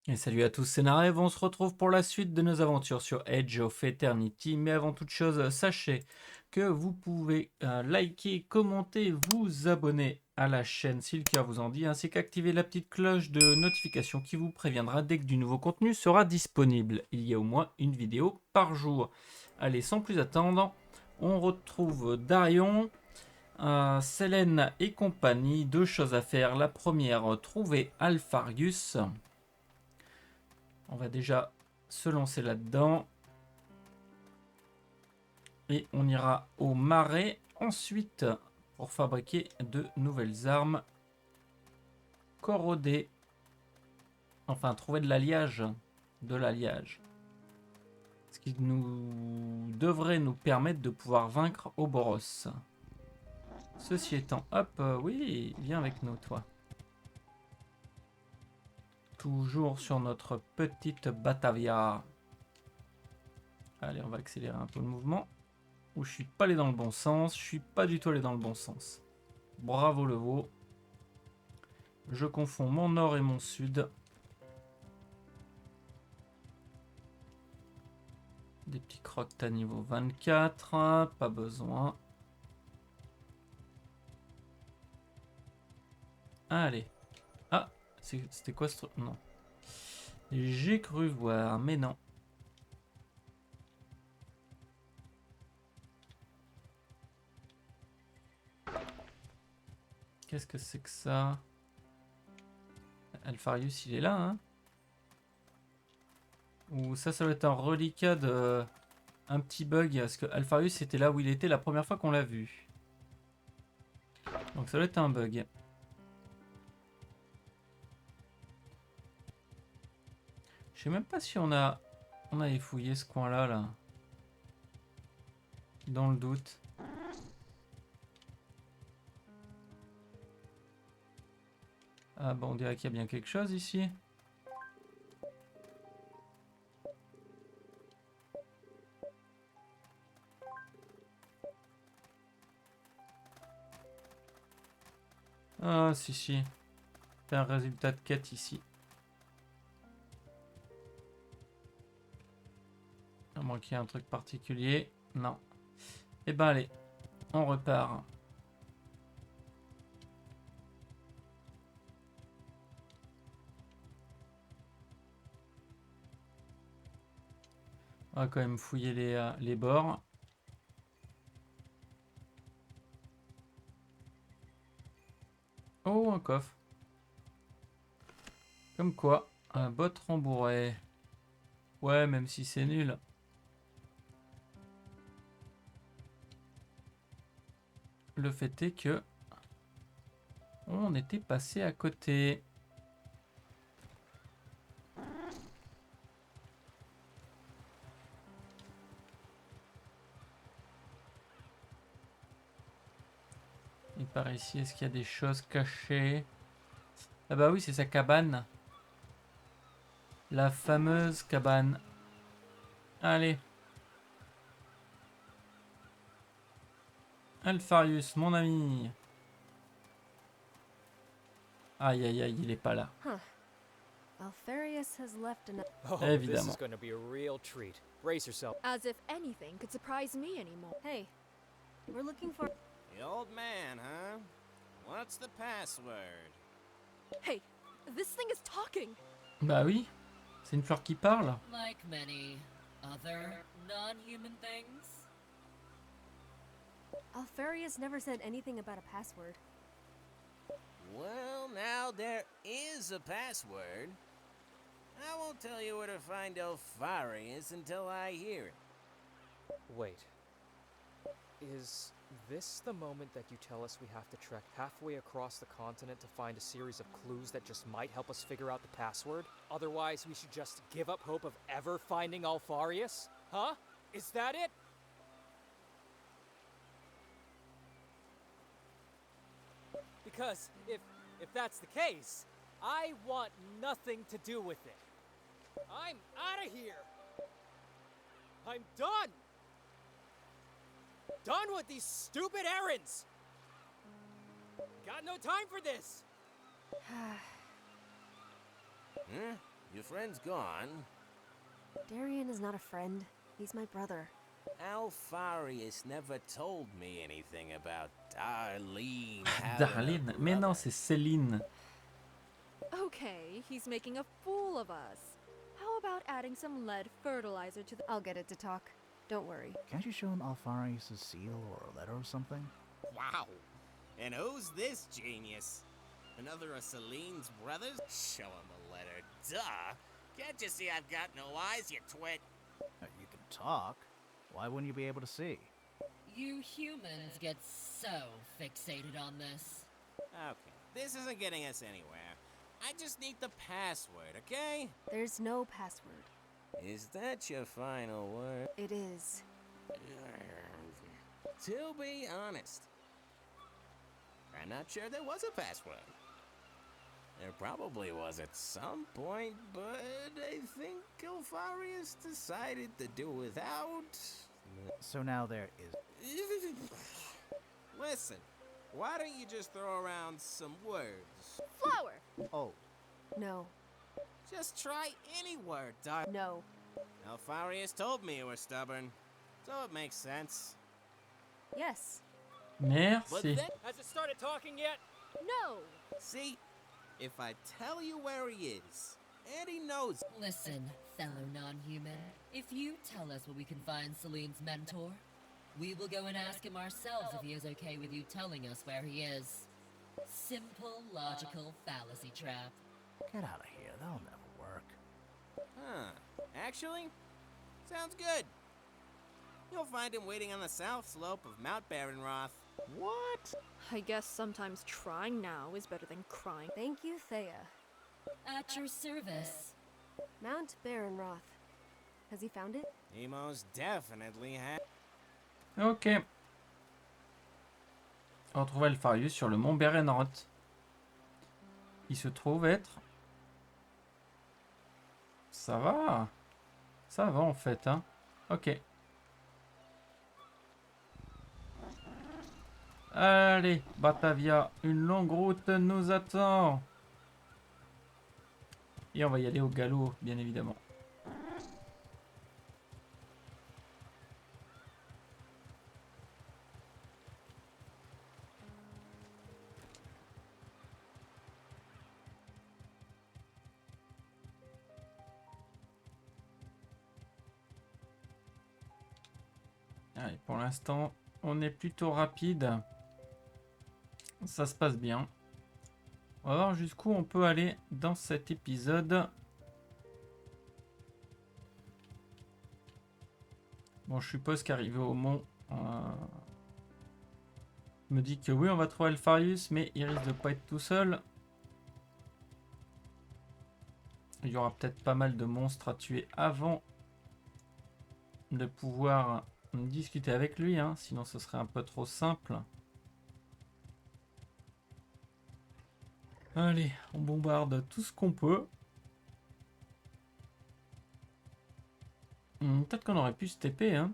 Et salut à tous, c'est Narev, on se retrouve pour la suite de nos aventures sur Edge of Eternity. Mais avant toute chose, sachez que vous pouvez liker, commenter, vous abonner à la chaîne si le cœur vous en dit, ainsi qu'activer la petite cloche de notification qui vous préviendra dès que du nouveau contenu sera disponible. Il y a au moins une vidéo par jour. Allez, sans plus attendre, on retrouve Daryon, Selene et compagnie. Deux choses à faire. La première, trouver Alpharius. On va déjà se lancer là-dedans. Et on ira au marais ensuite pour fabriquer de nouvelles armes corrodées. Enfin, trouver de l'alliage. De l'alliage. Ce qui devrait nous permettre de pouvoir vaincre Oboros. Ceci étant, hop, oui, viens avec nous, toi. Toujours sur notre petite Batavia. Allez, on va accélérer un peu le mouvement. Où je suis pas allé dans le bon sens. Je suis pas du tout allé dans le bon sens. Bravo le veau. Je confonds mon nord et mon sud. Des petits crocs à niveau 24. Pas besoin. Allez. Ah, c'était quoi ce truc? Non. J'ai cru voir, mais non. Qu'est-ce que c'est que ça? Alpharius, il est là, hein? Ou ça doit être un reliquat de... Un petit bug, parce que Alpharius c'était là où il était la première fois qu'on l'a vu. Donc ça doit être un bug. Je sais même pas si on avait fouillé ce coin-là, là. Dans le doute. Ah bon, on dirait qu'il y a bien quelque chose ici. Ah, si, si. C'est un résultat de quête ici. À moins qu'il y ait un truc particulier. Non. Eh ben allez, on repart. On va quand même fouiller les bords. Oh, un coffre. Comme quoi, un bot rembourré. Ouais, même si c'est nul. Le fait est que on était passé à côté. Et par ici, est-ce qu'il y a des choses cachées? Ah bah oui, c'est sa cabane. La fameuse cabane. Allez. Alpharius, mon ami. Aïe, aïe, aïe, il est pas là. Alpharius has left an... Oh, this Évidemment. is going to be a real treat. Brace yourself. As if anything could surprise me anymore. Hey, we're looking for... The old man, huh? What's the password? Hey, this thing is talking! Bah oui, c'est une fleur qui parle. Like many other non-human things. Alpharius never said anything about a password. Well, now there is a password. I won't tell you where to find Alpharius until I hear it. Wait. Is this the moment that you tell us we have to trek halfway across the continent to find a series of clues that just might help us figure out the password? Otherwise, we should just give up hope of ever finding Alpharius? Huh? Is that it? Because if that's the case, I want nothing to do with it. I'm out of here. I'm done. Done with these stupid errands. Got no time for this. Huh? Your friend's gone. Daryon is not a friend. He's my brother. Alfarius never told me anything about Darlene having a Darlene. Mais non, brother. c'est Selene. Okay, he's making a fool of us. How about adding some lead fertilizer to the— I'll get it to talk. Don't worry. Can't you show him Alfarius' seal or a letter or something? Wow. And who's this genius? Another of Selene's brothers? Show him a letter. Duh. Can't you see I've got no eyes, you twit? You can talk. Why wouldn't you be able to see? You humans get so fixated on this. Okay, this isn't getting us anywhere. I just need the password, okay? There's no password. Is that your final word? It is. To be honest, I'm not sure there was a password. There probably was at some point, but I think Alfarius decided to do without. So now there is. Listen, why don't you just throw around some words? Flower! Oh, No. Just try any word, Dar. No. Alfarius told me you were stubborn, so it makes sense. Yes. But Merci. then, Has it started talking yet? No! see, if I tell you where he is, and he knows, Listen, fellow non-human. If you tell us where we can find Selene's mentor, we will go and ask him ourselves if he is okay with you telling us where he is. Simple, logical fallacy trap. get out of here. That'll never work. Actually, sounds good. You'll find him waiting on the south slope of Mount Barenroth. What? I guess sometimes trying now is better than crying. Thank you, Thea. At your service. Mount Barenroth. Has he found it? He most definitely had. Ok. On retrouve Alfarius sur le mont Berenroth. Il se trouve être... Ça va. Ça va en fait, hein. Ok. Allez, Batavia, une longue route nous attend. Et on va y aller au galop, bien évidemment. Allez, pour l'instant, on est plutôt rapide. Ça se passe bien. On va voir jusqu'où on peut aller dans cet épisode. Bon, je suppose qu'arrivé au mont, me dit que oui, on va trouver Alfarius, mais il risque de pas être tout seul. Il y aura peut-être pas mal de monstres à tuer avant de pouvoir discuter avec lui, hein, sinon ce serait un peu trop simple. Allez, on bombarde tout ce qu'on peut. Peut-être qu'on aurait pu se TP, hein.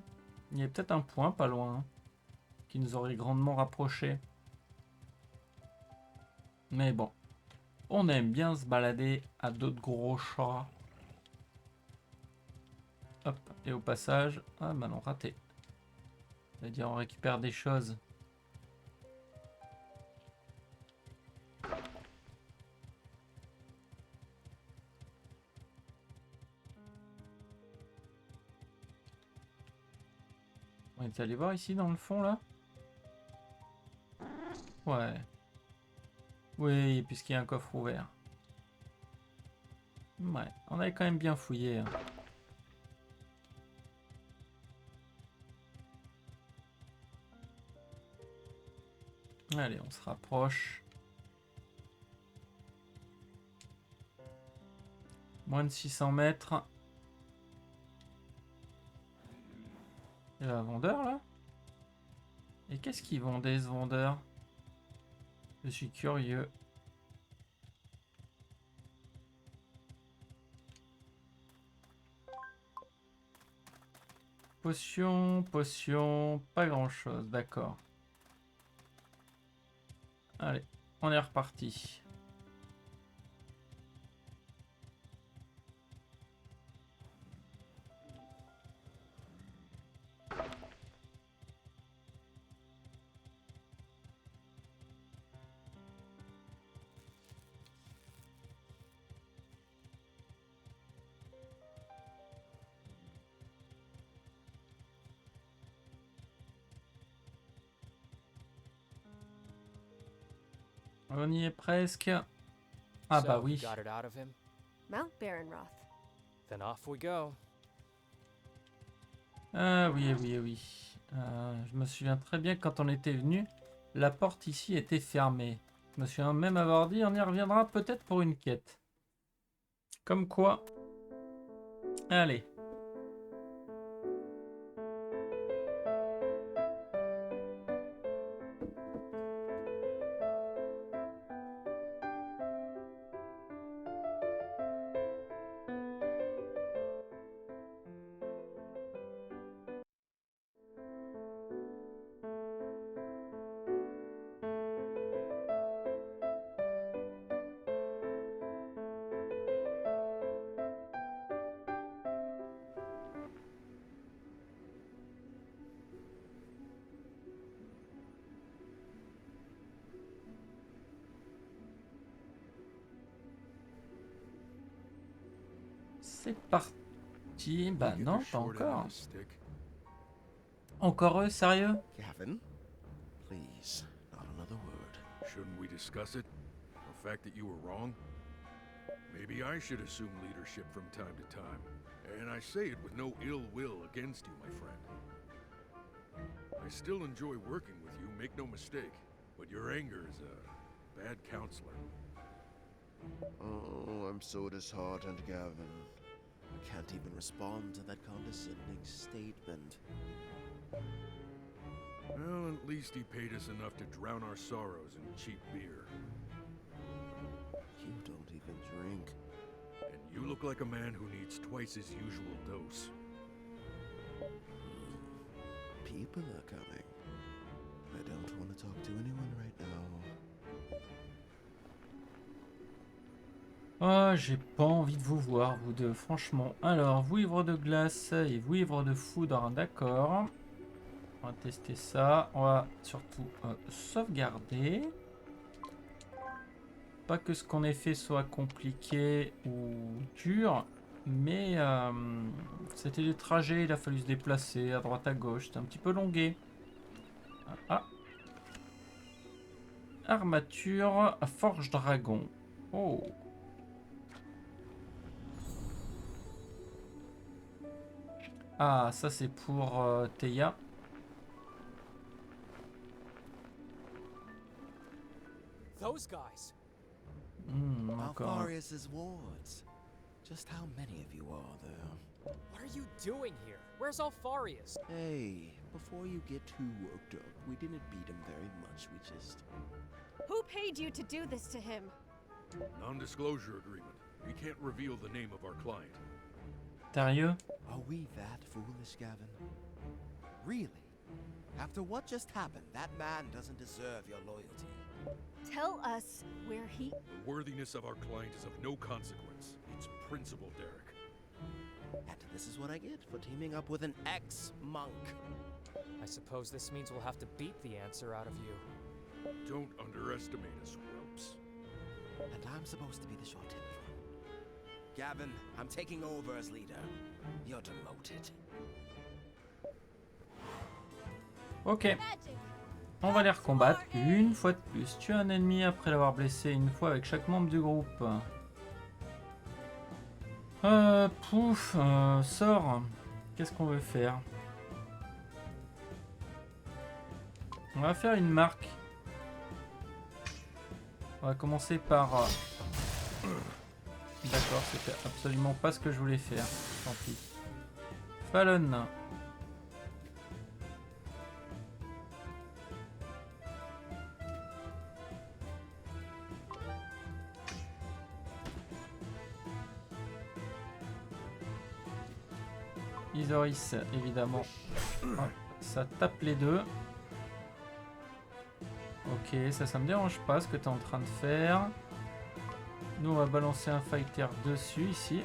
Il y a peut-être un point pas loin, hein, qui nous aurait grandement rapprochés. Mais bon, on aime bien se balader à d'autres gros chats. Hop, et au passage... Ah bah non, raté. C'est-à-dire on récupère des choses. On est allé voir ici dans le fond là? Ouais. Oui, puisqu'il y a un coffre ouvert. Ouais, on avait quand même bien fouillé, hein. Allez, on se rapproche. Moins de 600 mètres. Il y a un vendeur là? Et qu'est-ce qu'il vendait ce vendeur? Je suis curieux. Potion, potion, pas grand chose, d'accord. Allez, on est reparti. On y est presque. Ah bah So, oui. got it out of him? Mount Baronroth. Then off we go. Ah oui, oui, oui. Je me souviens très bien que quand on était venu, la porte ici était fermée. Je me souviens même avoir dit, on y reviendra peut-être pour une quête. Comme quoi. Allez. C'est parti. Bah non, pas encore. Encore eux, sérieux? Gavin, please, not another word. Shouldn't we discuss it? The fact that you were wrong? Maybe I should assume leadership from time to time. And I say it with no ill will against you, my friend. I still enjoy working with you, make no mistake. But your anger is a bad counselor. Oh, I'm so disheartened, Gavin. I can't even respond to that condescending statement. Well, at least he paid us enough to drown our sorrows in cheap beer. You don't even drink. And you look like a man who needs twice his usual dose. People are coming. I don't want to talk to anyone right now. Oh, j'ai pas envie de vous voir, vous deux, franchement. Alors, vouivre de glace et vouivre de foudre, d'accord. On va tester ça. On va surtout sauvegarder. Pas que ce qu'on ait fait soit compliqué ou dur, mais c'était des trajets, il a fallu se déplacer à droite à gauche, c'était un petit peu longué. Ah. Armature à forge dragon. Oh. Ah, ça c'est pour Théa. Those guys! Encore. Alfarius's wards. Just how many of you are there? What are you doing here? Where's Alfarius? Hey, before you get too worked up, we didn't beat him very much, we just... Who paid you to do this to him? Non-disclosure agreement. We can't reveal the name of our client. Sérieux? Are we that foolish, Gavin? Really? After what just happened, that man doesn't deserve your loyalty. Tell us where he... The worthiness of our client is of no consequence. It's principle, Derek. And this is what I get for teaming up with an ex-monk. I suppose this means we'll have to beat the answer out of you. Don't underestimate us, whelps. And I'm supposed to be the short-tempered one. Gavin, I'm taking over as leader. You're demoted. Ok. On va les recombattre une fois de plus. Tuer un ennemi après l'avoir blessé une fois avec chaque membre du groupe. Sort. Qu'est-ce qu'on veut faire? On va faire une marque. On va commencer par... D'accord, c'était absolument pas ce que je voulais faire. Tant pis. Fallon. Isoris, évidemment. Hop, ça tape les deux. Ok, ça me dérange pas ce que tu es en train de faire. Nous, on va balancer un fighter dessus, ici.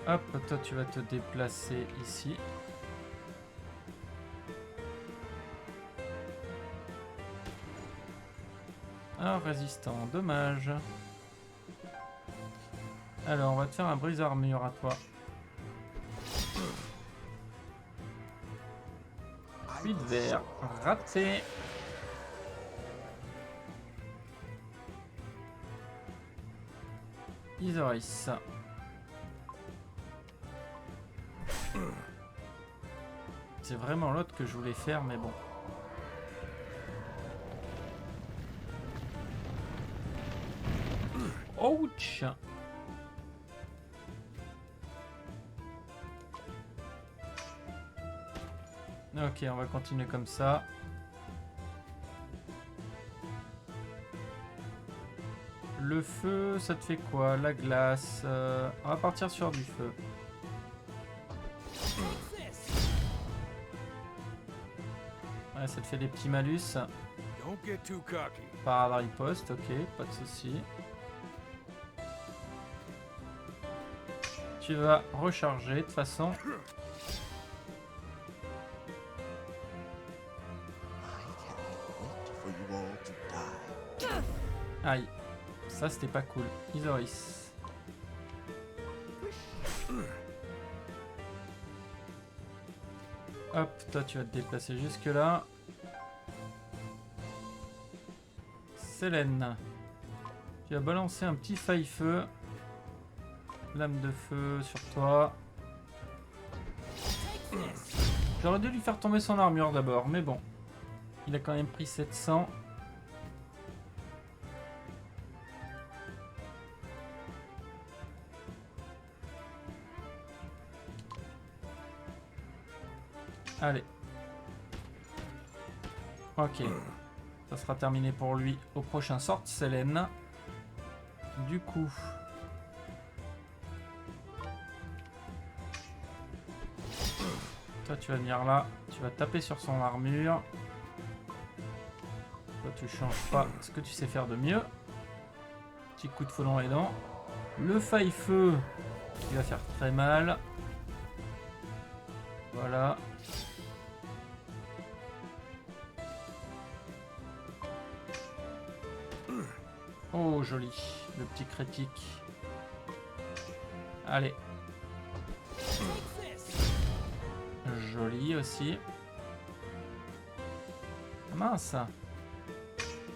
Hop, toi, tu vas te déplacer ici. Un résistant, dommage. Alors, on va te faire un brise-armure à toi. 8 verts, raté. Isoris. C'est vraiment l'autre que je voulais faire, mais bon. Ouch! Ok, on va continuer comme ça. Le feu, ça te fait quoi? La glace. On va partir sur du feu. Ouais, ça te fait des petits malus. Don't get too cocky. Par riposte, ok, pas de souci. Tu vas recharger de toute façon. I cannot wait for you all to die. Aïe, ça c'était pas cool. Isoris. Hop, toi tu vas te déplacer jusque là. Selene. Tu vas balancer un petit faille-feu. Lame de feu sur toi. J'aurais dû lui faire tomber son armure d'abord, mais bon. Il a quand même pris 700. Allez. Ok. Ça sera terminé pour lui au prochain sort, Selene. Du coup... Toi, tu vas venir là. Tu vas taper sur son armure. Toi, tu changes pas ce que tu sais faire de mieux. Petit coup de feu dans les dents. Le faille-feu qui va faire très mal. Voilà. Oh, joli. Le petit critique. Allez. Joli aussi. Ah, mince.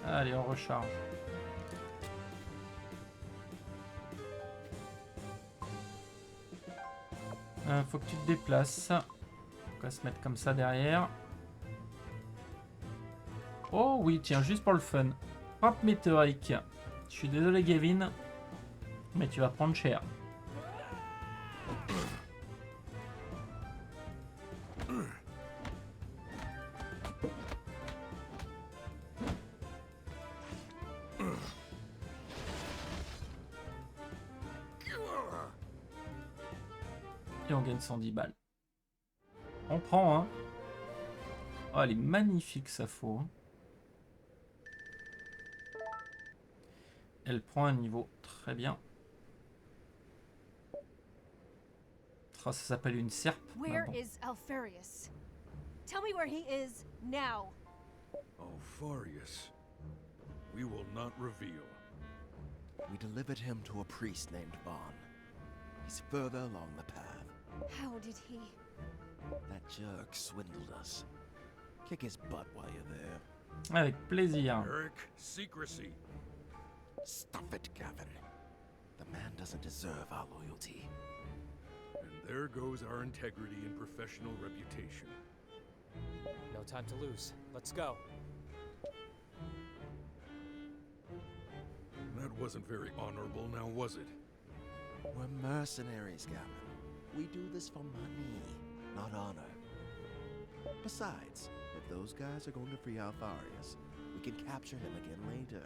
Allez, on recharge. Faut que tu te déplaces. On va se mettre comme ça derrière. Oh oui, tiens, juste pour le fun. Frappe météorique. Je suis désolé, Gavin, mais tu vas prendre cher. Et on gagne 110 balles. On prend, hein. Oh, elle est magnifique, sa faux. Hein. Elle prend un niveau très bien. Oh, ça s'appelle une serpe. Where Ah bon. is Alfarius? Tell me where he is now. Alfarius. We will not reveal. We delivered him to a priest named Vaughn. He's further along the path. How did he? That jerk swindled us. Kick his butt while you're there. Avec plaisir. Eric, secrecy. Stuff it, Gavin. The man doesn't deserve our loyalty. And there goes our integrity and professional reputation. No time to lose. Let's go. That wasn't very honorable, now was it? We're mercenaries, Gavin. We do this for money, not honor. Besides, if those guys are going to free Alfarius, we can capture him again later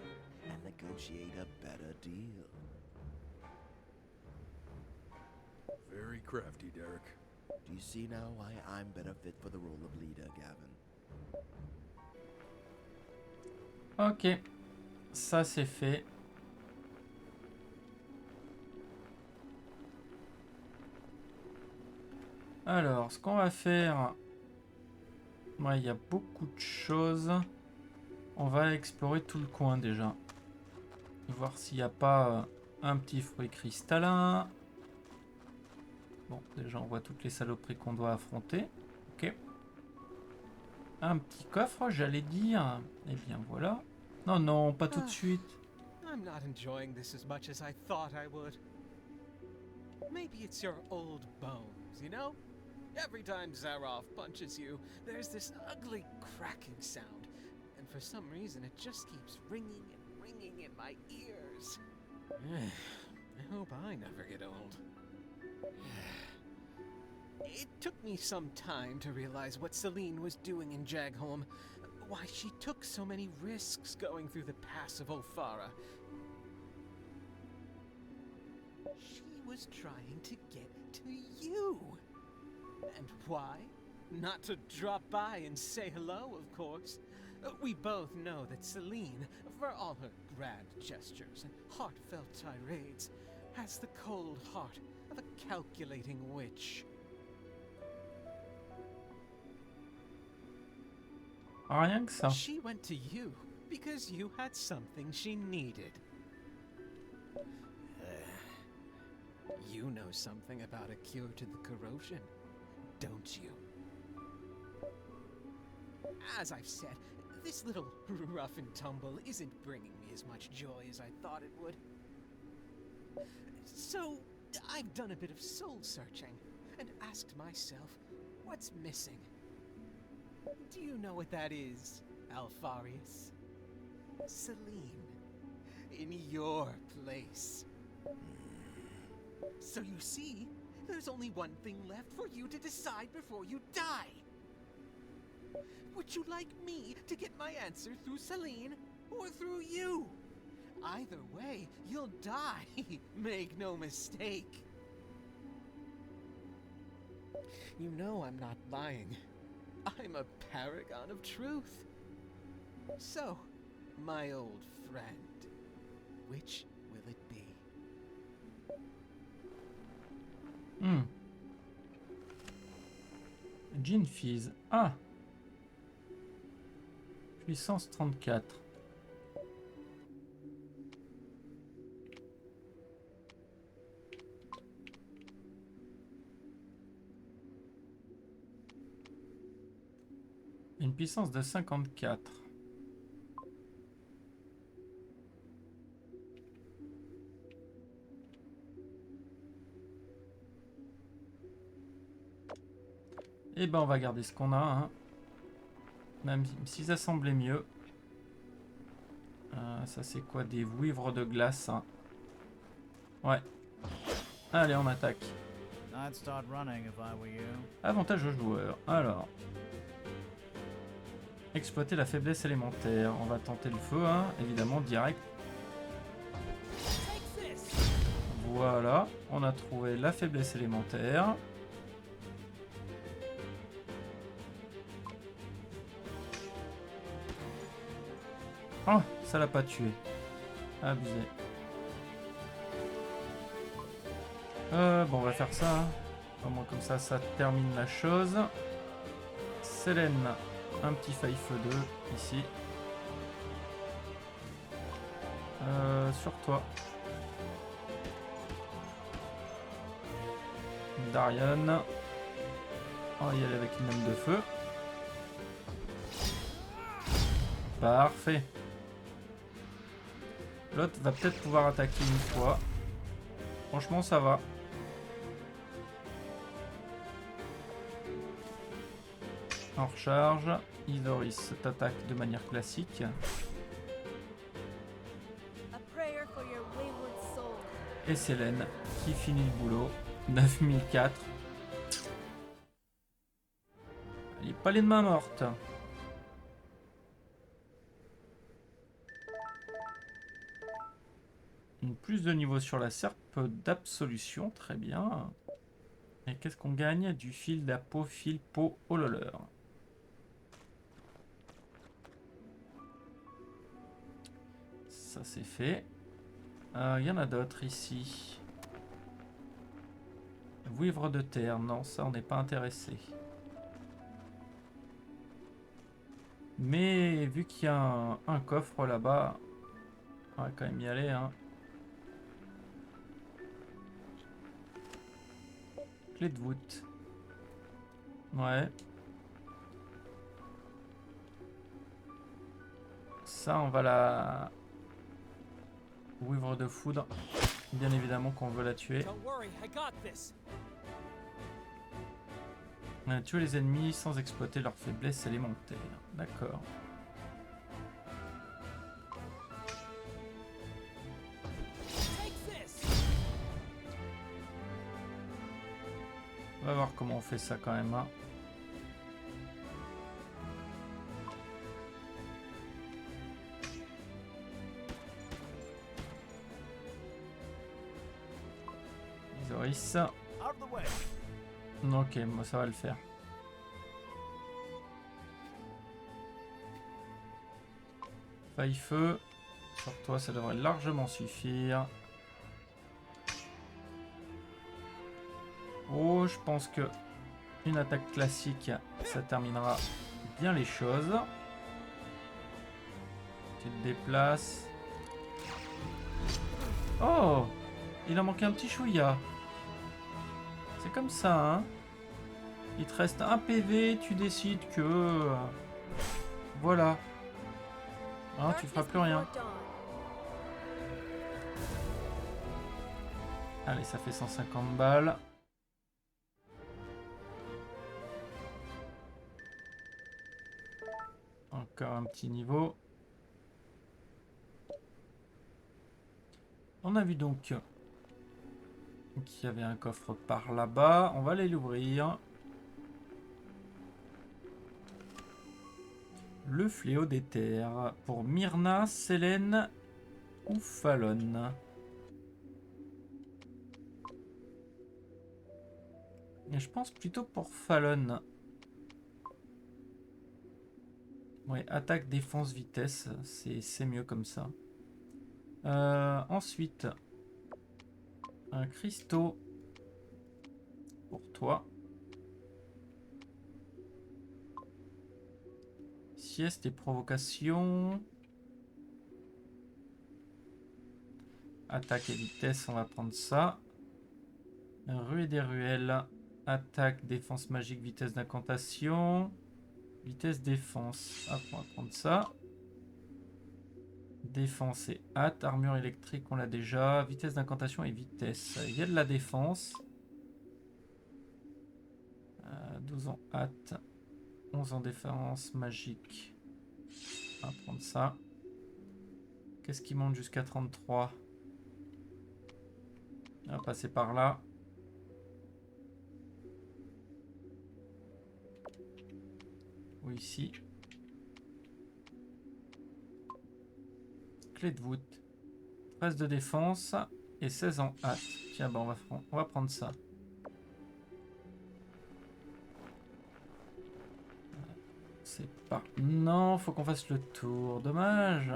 and negotiate a better deal. Very crafty, Derek. Do you see now why I'm better fit for the role of leader, Gavin? Ok. Ça, c'est fait. Alors, ce qu'on va faire... Ouais, il y a beaucoup de choses. on va explorer tout le coin déjà. Voir s'il n'y a pas un petit fruit cristallin. Bon, déjà on voit toutes les saloperies qu'on doit affronter. Ok. Un petit coffre, j'allais dire. Eh bien voilà. Non, non, pas tout de suite. I'm not enjoying this as much as I thought I would. Maybe it's your old bones, you know? Every time Zaroff punches you, there's this ugly cracking sound. And for some reason, it just keeps ringing and ringing in my ears. I hope I never get old. It took me some time to realize what Selene was doing in Jagholm. Why she took so many risks going through the pass of Ophara. She was trying to get to you. And why? Not to drop by and say hello, of course. We both know that Selene, for all her grand gestures and heartfelt tirades, has the cold heart of a calculating witch. Rien que ça. She went to you because you had something she needed. You know something about a cure to the corrosion, don't you? As I've said, this little rough and tumble isn't bringing me as much joy as I thought it would. So, I've done a bit of soul searching and asked myself, what's missing? Do you know what that is, Alfarius? Selene. In your place. So you see, there's only one thing left for you to decide before you die. Would you like me to get my answer through Selene or through you? Either way, you'll die. Make no mistake. You know I'm not lying. I'm a paragon of truth. So, my old friend, which will it be? Gin Fizz. Ah, puissance 34. Une puissance de 54. Et ben on va garder ce qu'on a, hein. Même si ça semblait mieux. Ça c'est quoi? Des vouivres de glace, hein. Ouais. Allez, on attaque. I'd start running if I were you. Avantage au joueur. Alors. Exploiter la faiblesse élémentaire. On va tenter le feu, hein, évidemment, direct. Voilà. On a trouvé la faiblesse élémentaire. Oh, ça l'a pas tué. Abusé. Bon, on va faire ça. Au moins comme ça, ça termine la chose. Selene, un petit faille feu 2 ici. Sur toi. Daryon. On va y aller avec une lame de feu. Parfait. L'autre va peut-être pouvoir attaquer une fois. Franchement, ça va. En recharge, Idoris t'attaque de manière classique. Et Selene qui finit le boulot. 9004. Elle est pas les mains mortes. Une plus de niveau sur la serpe d'absolution, très bien. Et qu'est-ce qu'on gagne? Du fil d'apo, fil pot, oh loleur. Ça c'est fait. Il y en a d'autres ici. Vouivre de terre, non, ça on n'est pas intéressé. Mais vu qu'il y a un coffre là-bas, on va quand même y aller, hein. Clé de voûte. Ouais. Ça, on va la... Vouivre de foudre. Bien évidemment qu'on veut la tuer. Don't worry, I got this. Tuer les ennemis sans exploiter leurs faiblesses élémentaires. D'accord. Take this. On va voir comment on fait ça quand même, hein. Isoris. Out of the way. Ok, moi ça va le faire. Faille feu. Sur toi, ça devrait largement suffire. Oh, je pense que une attaque classique, ça terminera bien les choses. Tu te déplaces. Oh, il en manquait un petit chouïa. C'est comme ça, hein. Il te reste un PV, tu décides que... voilà. Hein, tu feras plus rien. Allez, ça fait 150 balles. Encore un petit niveau. On a vu donc qu'il y avait un coffre par là-bas. On va aller l'ouvrir. Le fléau des terres. Pour Myrna, Selene ou Fallon. Et je pense plutôt pour Fallon. Ouais, attaque, défense, vitesse. C'est mieux comme ça. Ensuite, un cristaux pour toi. Sieste et provocation. Attaque et vitesse, on va prendre ça. Ruée des ruelles. Attaque, défense magique, vitesse d'incantation. Vitesse, défense. Hop, on va prendre ça. Défense et hâte. Armure électrique, on l'a déjà. Vitesse d'incantation et vitesse. Il y a de la défense. 12 en hâte. 11 en défense magique. On va prendre ça. Qu'est-ce qui monte jusqu'à 33? On va passer par là. Ou ici. Clé de voûte. 13 de défense et 16 en hâte. Tiens, bah on va prendre ça. C'est pas... Non, faut qu'on fasse le tour. Dommage.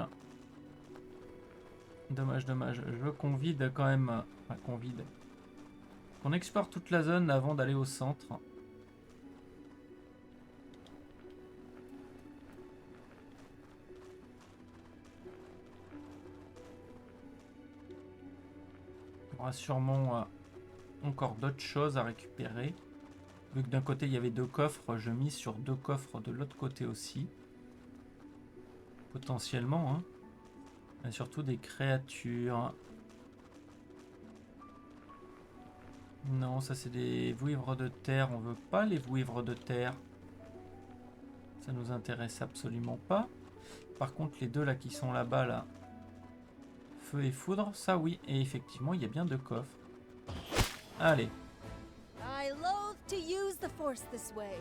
Dommage, dommage. Je veux qu'on vide quand même... Enfin, qu'on vide. Qu'on explore toute la zone avant d'aller au centre. Il y aura sûrement encore d'autres choses à récupérer. Vu que d'un côté il y avait 2 coffres, je mise sur 2 coffres de l'autre côté aussi. Potentiellement, hein. Et surtout des créatures. Non, ça c'est des vouivres de terre. On veut pas les vouivres de terre. Ça nous intéresse absolument pas. Par contre, les deux là qui sont là-bas, là. Feu et foudre, ça oui. Et effectivement, il y a bien 2 coffres. Allez. I loathe to use the force this way.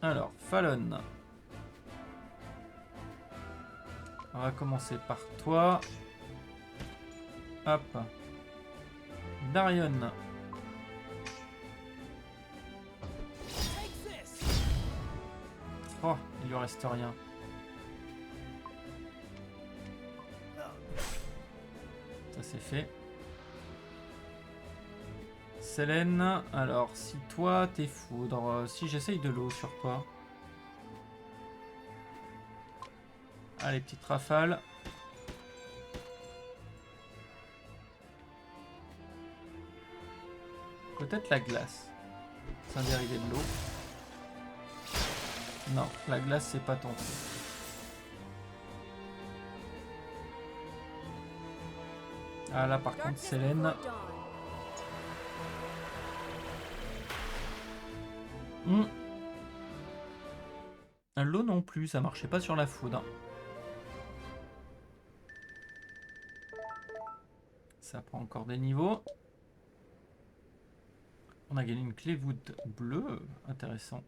Alors, Fallon. On va commencer par toi. Hop. Daryon. Oh, il lui reste rien. Ça c'est fait. Selene. Alors, si toi t'es foudre, si j'essaye de l'eau sur toi. Allez, petite rafale. Peut-être la glace. C'est un dérivé de l'eau. Non, la glace c'est pas tenté. Ah là par contre Selene. L'eau non plus, ça marchait pas sur la foudre. Ça prend encore des niveaux. On a gagné une clé voûte bleue. Intéressant.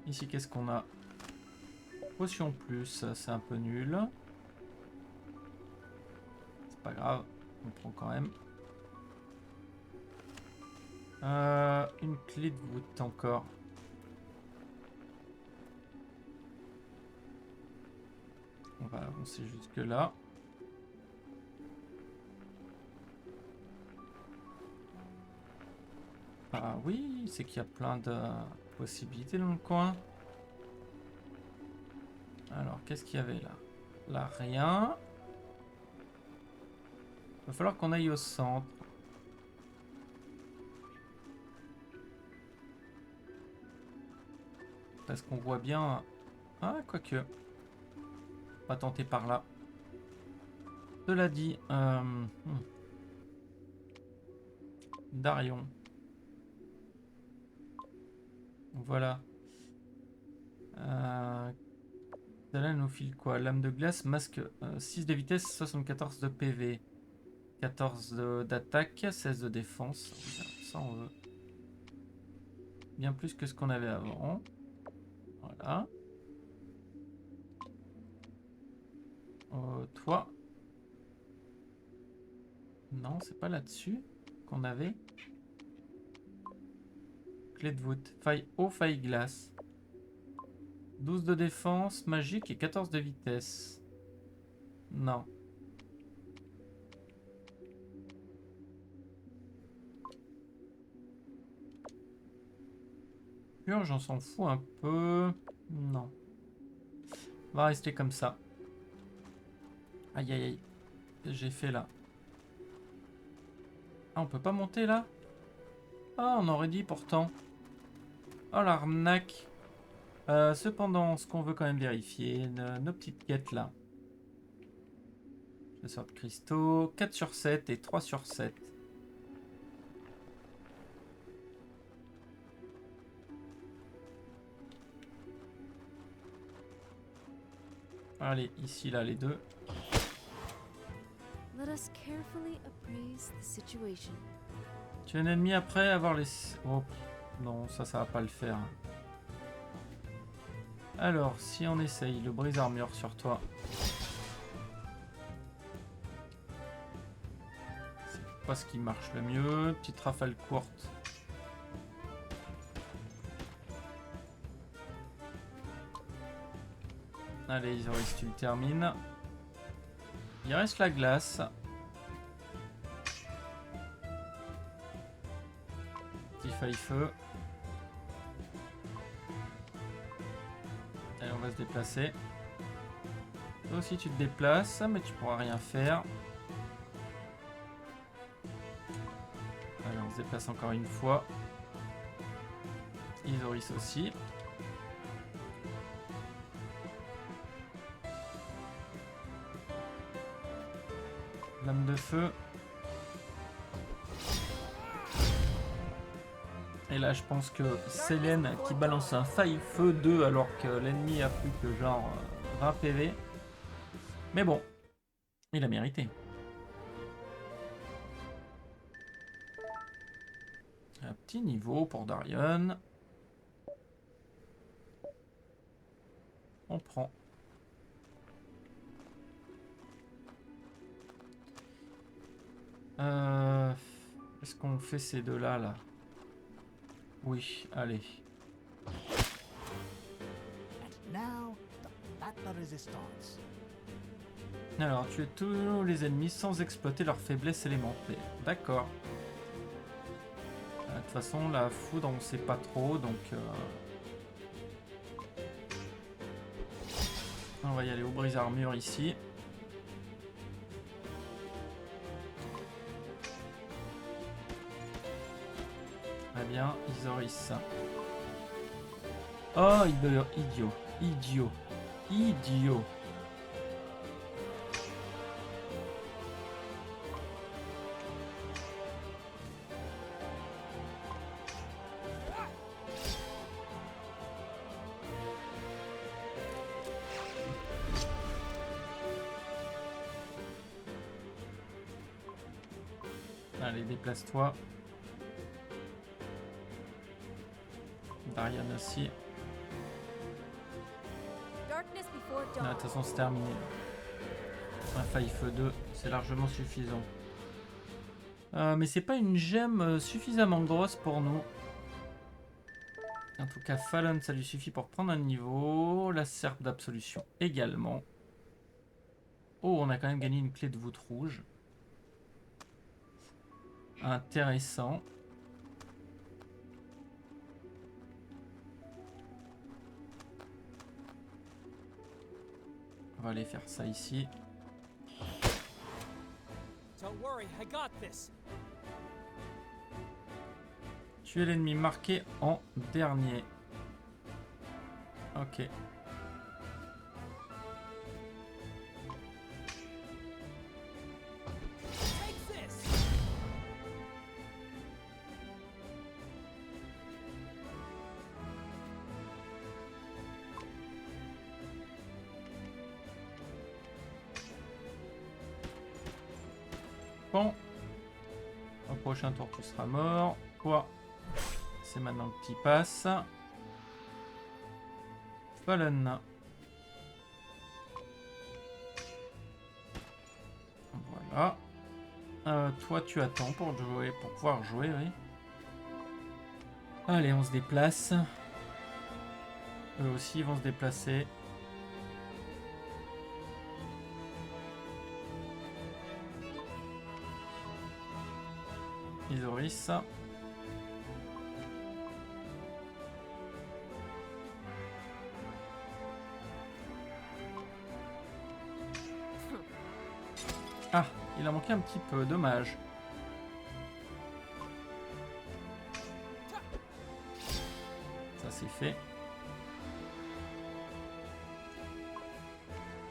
Ici, qu'est-ce qu'on a? Potion plus, c'est un peu nul. C'est pas grave, on prend quand même. Une clé de voûte encore. On va avancer jusque là. Ah oui, c'est qu'il y a plein de possibilités dans le coin. Alors, qu'est-ce qu'il y avait là? Là, rien. Il va falloir qu'on aille au centre. Parce qu'on voit bien... Ah, quoique. On va tenter par là. Cela dit... Daryon. Voilà. Celle-là nous file quoi? Lame de glace, masque 6 de vitesse, 74 de PV. 14 d'attaque, 16 de défense. Ça on veut. Bien plus que ce qu'on avait avant. Voilà. Toi. Non, c'est pas là-dessus qu'on avait. Clé de voûte. Faille eau, faille glace. 12 de défense, magique et 14 de vitesse. Non. Purge, on s'en fout un peu. Non. On va rester comme ça. Aïe aïe aïe. J'ai fait là. Ah, on peut pas monter là? Ah, on aurait dit pourtant. Oh l'arnaque. Cependant, ce qu'on veut quand même vérifier, nos petites quêtes là. Chasseur de cristaux, 4 sur 7 et 3 sur 7. Allez, ici là les deux. Let us carefully appraise the situation. Tu es un ennemi après avoir les... Oh, non, ça va pas le faire. Alors, si on essaye le brise-armure sur toi. C'est pas ce qui marche le mieux. Petite rafale courte. Allez, Isoris, tu le termines. Il reste la glace. Petit faille-feu. Allez, on va se déplacer. Toi aussi, tu te déplaces, mais tu pourras rien faire. Allez, on se déplace encore une fois. Isoris aussi. Lame de feu. Et là, je pense que Selene qui balance un faille-feu 2 alors que l'ennemi a plus que genre 20 PV. Mais bon, il a mérité. Un petit niveau pour Daryon. On prend. Est-ce qu'on fait ces deux-là, là? Oui, allez. And now, the battle resistance. Alors, tuer tous les ennemis sans exploiter leur faiblesse élémentaire. D'accord. De toute façon, la foudre, on sait pas trop, donc... On va y aller au brise-armure ici. Très bien, Isoris. Oh, idiot, idiot, idiot. Allez, déplace-toi. Daryon aussi. Darkness before Ah, dawn. de toute façon, c'est terminé. Un faille feu 2, c'est largement suffisant. Mais c'est pas une gemme suffisamment grosse pour nous. En tout cas, Fallon, ça lui suffit pour prendre un niveau. La serpe d'absolution également. Oh, on a quand même gagné une clé de voûte rouge. Intéressant. On va aller faire ça ici. Don't worry, I got this. Tuer l'ennemi marqué en dernier. Ok. Take this. Bon. Au prochain tour, tu seras mort. Quoi? C'est maintenant que tu y passes. Fallon. Voilà. Toi, tu attends pour jouer, pour pouvoir jouer, oui. Allez, on se déplace. Eux aussi ils vont se déplacer. Isoris. Ah, il a manqué un petit peu, dommage. Ça c'est fait.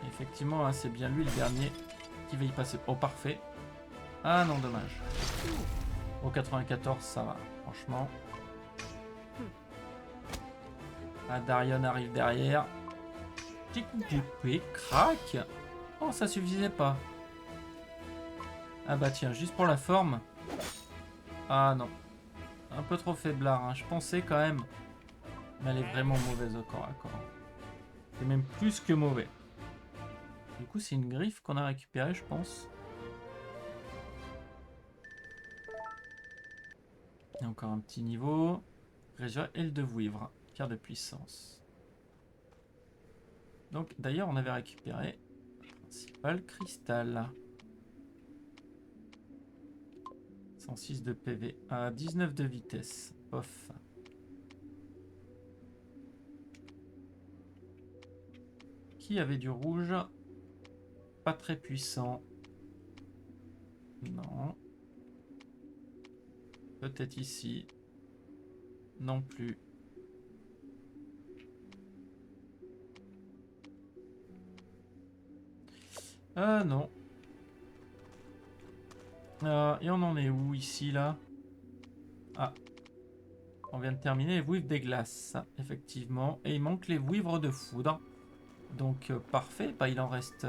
Effectivement, hein, c'est bien lui le dernier qui va y passer. Oh, parfait. Ah non, dommage. Au 94, ça va, franchement. Ah, Daryon arrive derrière. Tic, tic, tic, crac. Oh, ça suffisait pas. Ah bah tiens, juste pour la forme. Ah non. Un peu trop faiblard, hein. Je pensais quand même. Mais elle est vraiment mauvaise au corps à corps. C'est même plus que mauvais. Du coup, c'est une griffe qu'on a récupérée, je pense. Et encore un petit niveau. Réserve aile de vouivre. Pierre de puissance. Donc, d'ailleurs, on avait récupéré le principal cristal. 106 de PV. 19 de vitesse. Off. Qui avait du rouge? Pas très puissant. Non. Peut-être ici. Non plus. Ah non. Et on en est où ici là? Ah. On vient de terminer les vouivres des glaces. Effectivement. Et il manque les vouivres de foudre. Donc parfait. Bah, il en reste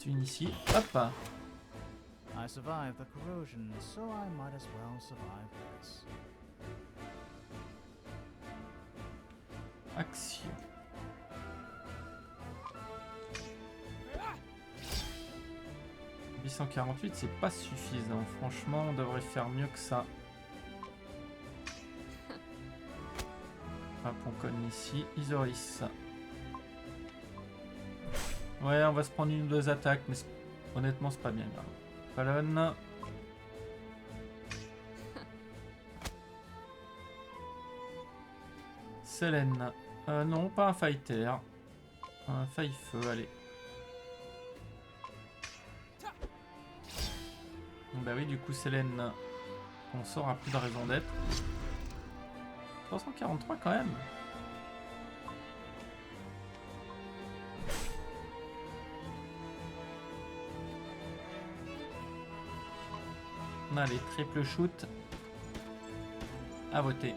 une ici. Hop. I survived the corrosion, so I might as well survive this. Action. « 848, c'est pas suffisant. Franchement, on devrait faire mieux que ça. » Hop, on cogne ici. Isoris. Ouais, on va se prendre une ou deux attaques, mais honnêtement, c'est pas bien grave. Fallon. Selene. Non, pas un fighter. Un faille-feu, allez. Bah oui, du coup, Selene, on sort à plus de raison d'être. 343 quand même. Allez, triple shoot. À voter.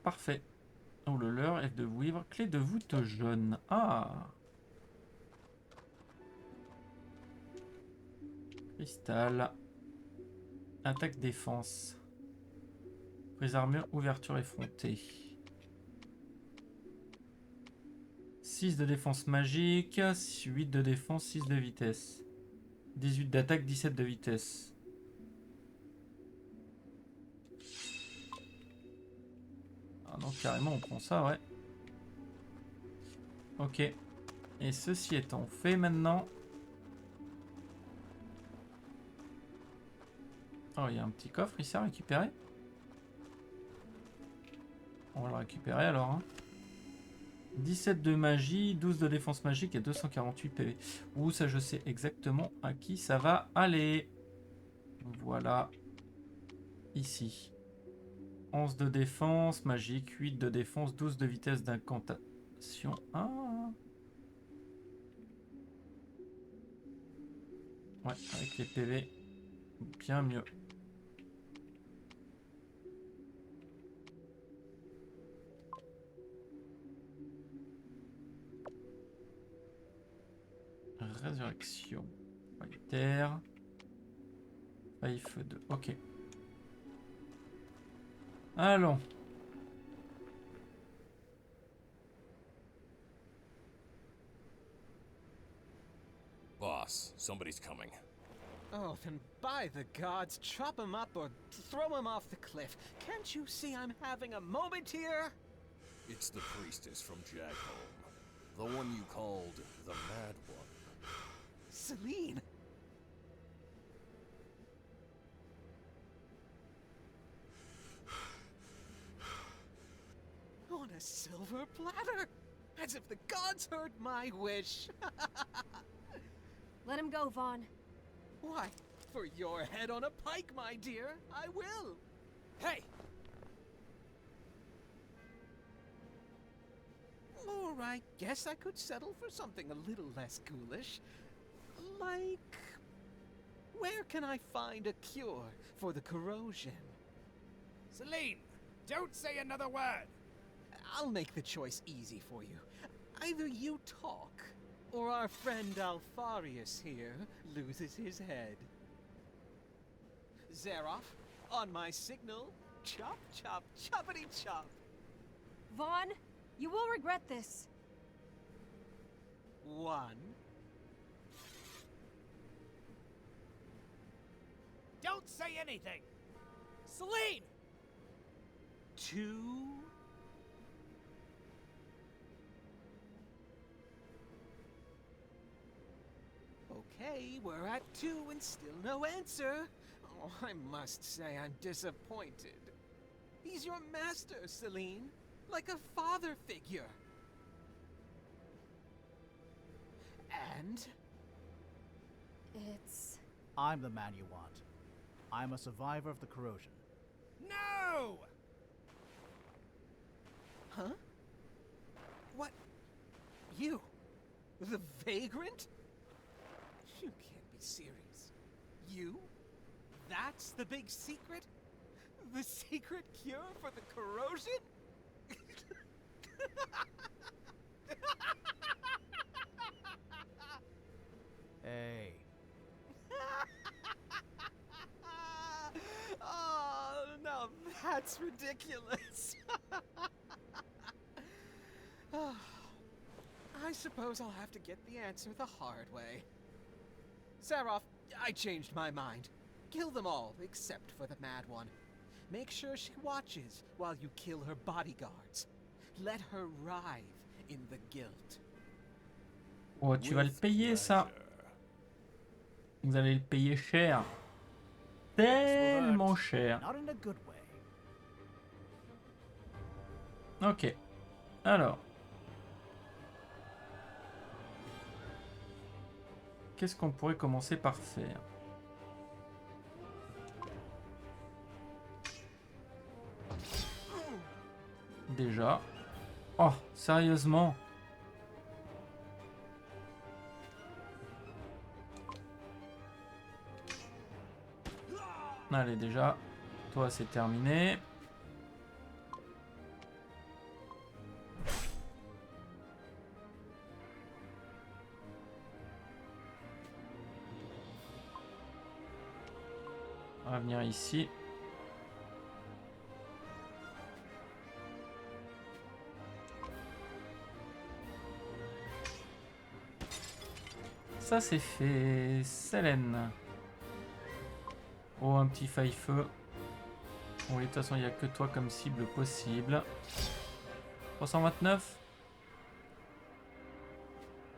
Parfait. Oh, le leur, F de vivre, clé de voûte jaune. Ah. Cristal. Attaque défense. Prise armure, ouverture effrontée. 6 de défense magique, 8 de défense, 6 de vitesse. 18 d'attaque, 17 de vitesse. Ah non, carrément, on prend ça, ouais. Ok. Et ceci étant fait maintenant... Oh, il y a un petit coffre ici à récupérer. On va le récupérer alors. Hein. 17 de magie, 12 de défense magique et 248 PV. Ouh, ça je sais exactement à qui ça va aller. Voilà. Ici. 11 de défense magique, 8 de défense, 12 de vitesse d'incantation. Ah. Ouais, avec les PV, bien mieux. Résurrection. Terre. Feu 2. Ok. Allons. Boss, somebody's coming. Oh, then by the gods, chop him up or throw him off the cliff. Can't you see I'm having a moment here? It's the priestess from Jagholm. The one you called the Mad One. Selene! On a silver platter! As if the gods heard my wish! Let him go, Vaughn. Why, for your head on a pike, my dear, I will! Hey! Or I guess I could settle for something a little less ghoulish. Like... where can I find a cure for the corrosion? Selene, don't say another word! I'll make the choice easy for you. Either you talk, or our friend Alfarius here loses his head. Zaroff, on my signal, chop, chop, choppity chop. Vaughn, you will regret this. 1. Don't say anything! Selene! 2. Okay, we're at 2 and still no answer. Oh, I must say I'm disappointed. He's your master, Selene. Like a father figure. And? It's... I'm the man you want. I'm a survivor of the corrosion. No! Huh? What? You? The vagrant? You can't be serious. You? That's the big secret? The secret cure for the corrosion? Hey. Oh, now that's ridiculous. Oh, I suppose I'll have to get the answer the hard way. Zaroff, I changed my mind. Kill them all, except for the mad one. Make sure she watches while you kill her bodyguards. Let her writhe in the guilt. Oh, tu vas le payer ça. Vous allez le payer cher. Tellement cher. Not in a good way. Ok. Alors. Qu'est-ce qu'on pourrait commencer par faire? Déjà. Oh, sérieusement? Allez, déjà. Toi, c'est terminé. On va venir ici. Ça c'est fait. Selene. Oh, un petit faille-feu. Oui, de toute façon, il n'y a que toi comme cible possible. 329.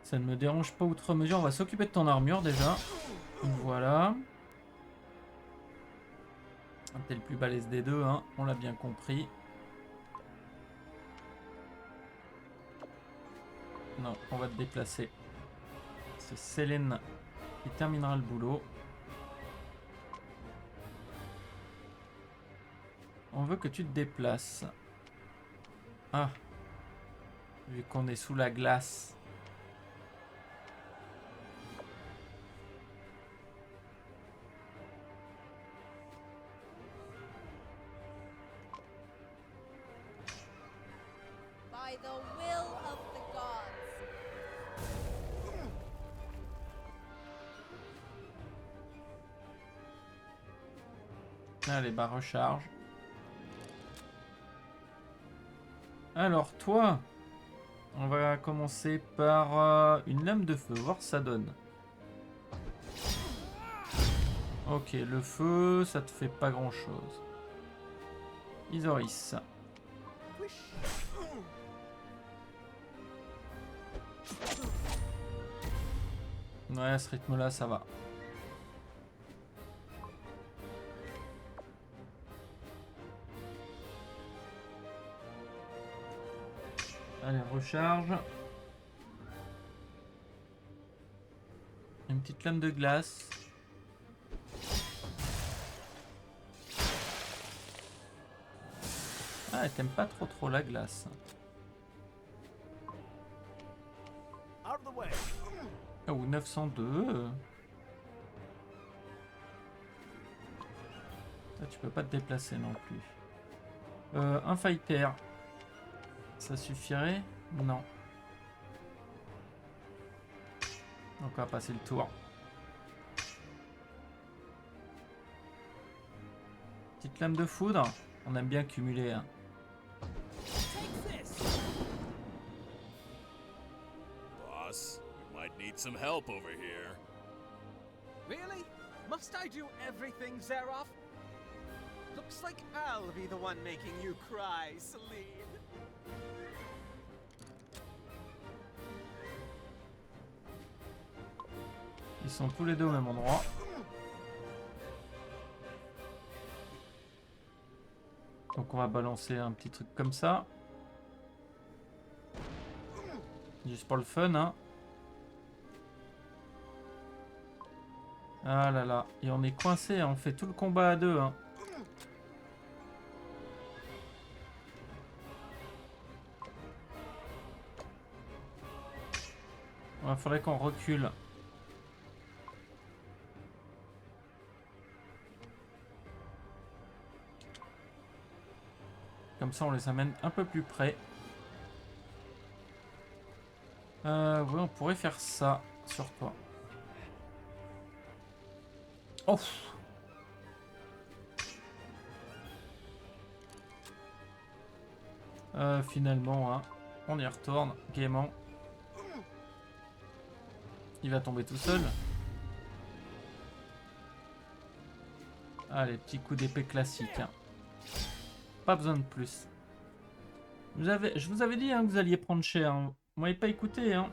Ça ne me dérange pas outre mesure. On va s'occuper de ton armure déjà. Voilà. T'es le plus balèze des deux, hein. On l'a bien compris. Non, on va te déplacer. C'est Selene qui terminera le boulot. On veut que tu te déplaces. Ah. Vu qu'on est sous la glace. By the will of the gods. Allez, bah recharge. Alors toi, on va commencer par une lame de feu, voir ça donne. Ok, le feu, ça te fait pas grand chose. Isoris. Ouais, à ce rythme-là, ça va. Allez, recharge. Une petite lame de glace. Ah, t'aimes pas trop la glace. Out of the way. Oh, 902. Ça, tu peux pas te déplacer non plus. Un fighter. Ça suffirait? Non. Donc on va passer le tour. Petite lame de foudre. On aime bien cumuler. Hein. Boss, we might need some help over here. Really? Must I do everything, Zaroff? Looks like I'll be the one making you cry, Selene. Ils sont tous les deux au même endroit. Donc on va balancer un petit truc comme ça. Juste pour le fun, hein. Ah là là. Et on est coincé, hein. On fait tout le combat à deux, hein. Il faudrait qu'on recule. Comme ça, on les amène un peu plus près. Oui, on pourrait faire ça sur toi. Oh! Finalement, hein, on y retourne gaiement. Il va tomber tout seul. Allez, petit coup d'épée classique. Hein. Pas besoin de plus. Je vous avais dit hein, que vous alliez prendre cher. Hein. Vous m'avez pas écouté. Hein.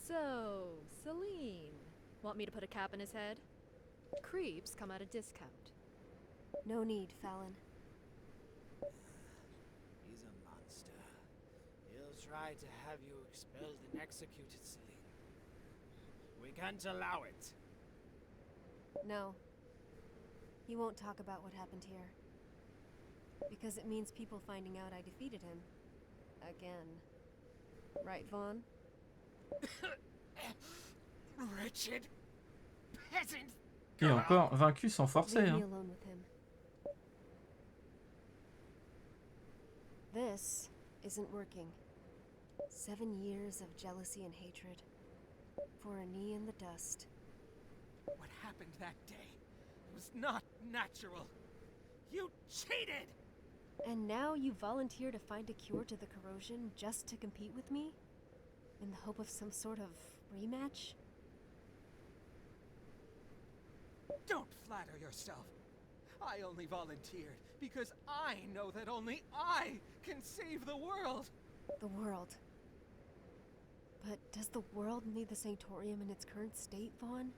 So, Selene. Want me to put a cap on his head? Creeps come at a discount. No need, Fallon. He's a monster. He'll try to have you expelled and executed, Selene. We can't allow it. No. He won't talk about what happened here. Because it means people finding out I defeated him. Again. Right, Vaughn? Wretched peasant! Et encore, vaincu sans forcer. Leave me Hein. alone with him. This isn't working. 7 years of jealousy and hatred. For a knee in the dust. What happened that day was not natural. You cheated! And now you volunteer to find a cure to the corrosion just to compete with me? In the hope of some sort of rematch? Don't flatter yourself. I only volunteered because I know that only I can save the world. The world. But does the world need the sanctorium in its current state, Vaughn?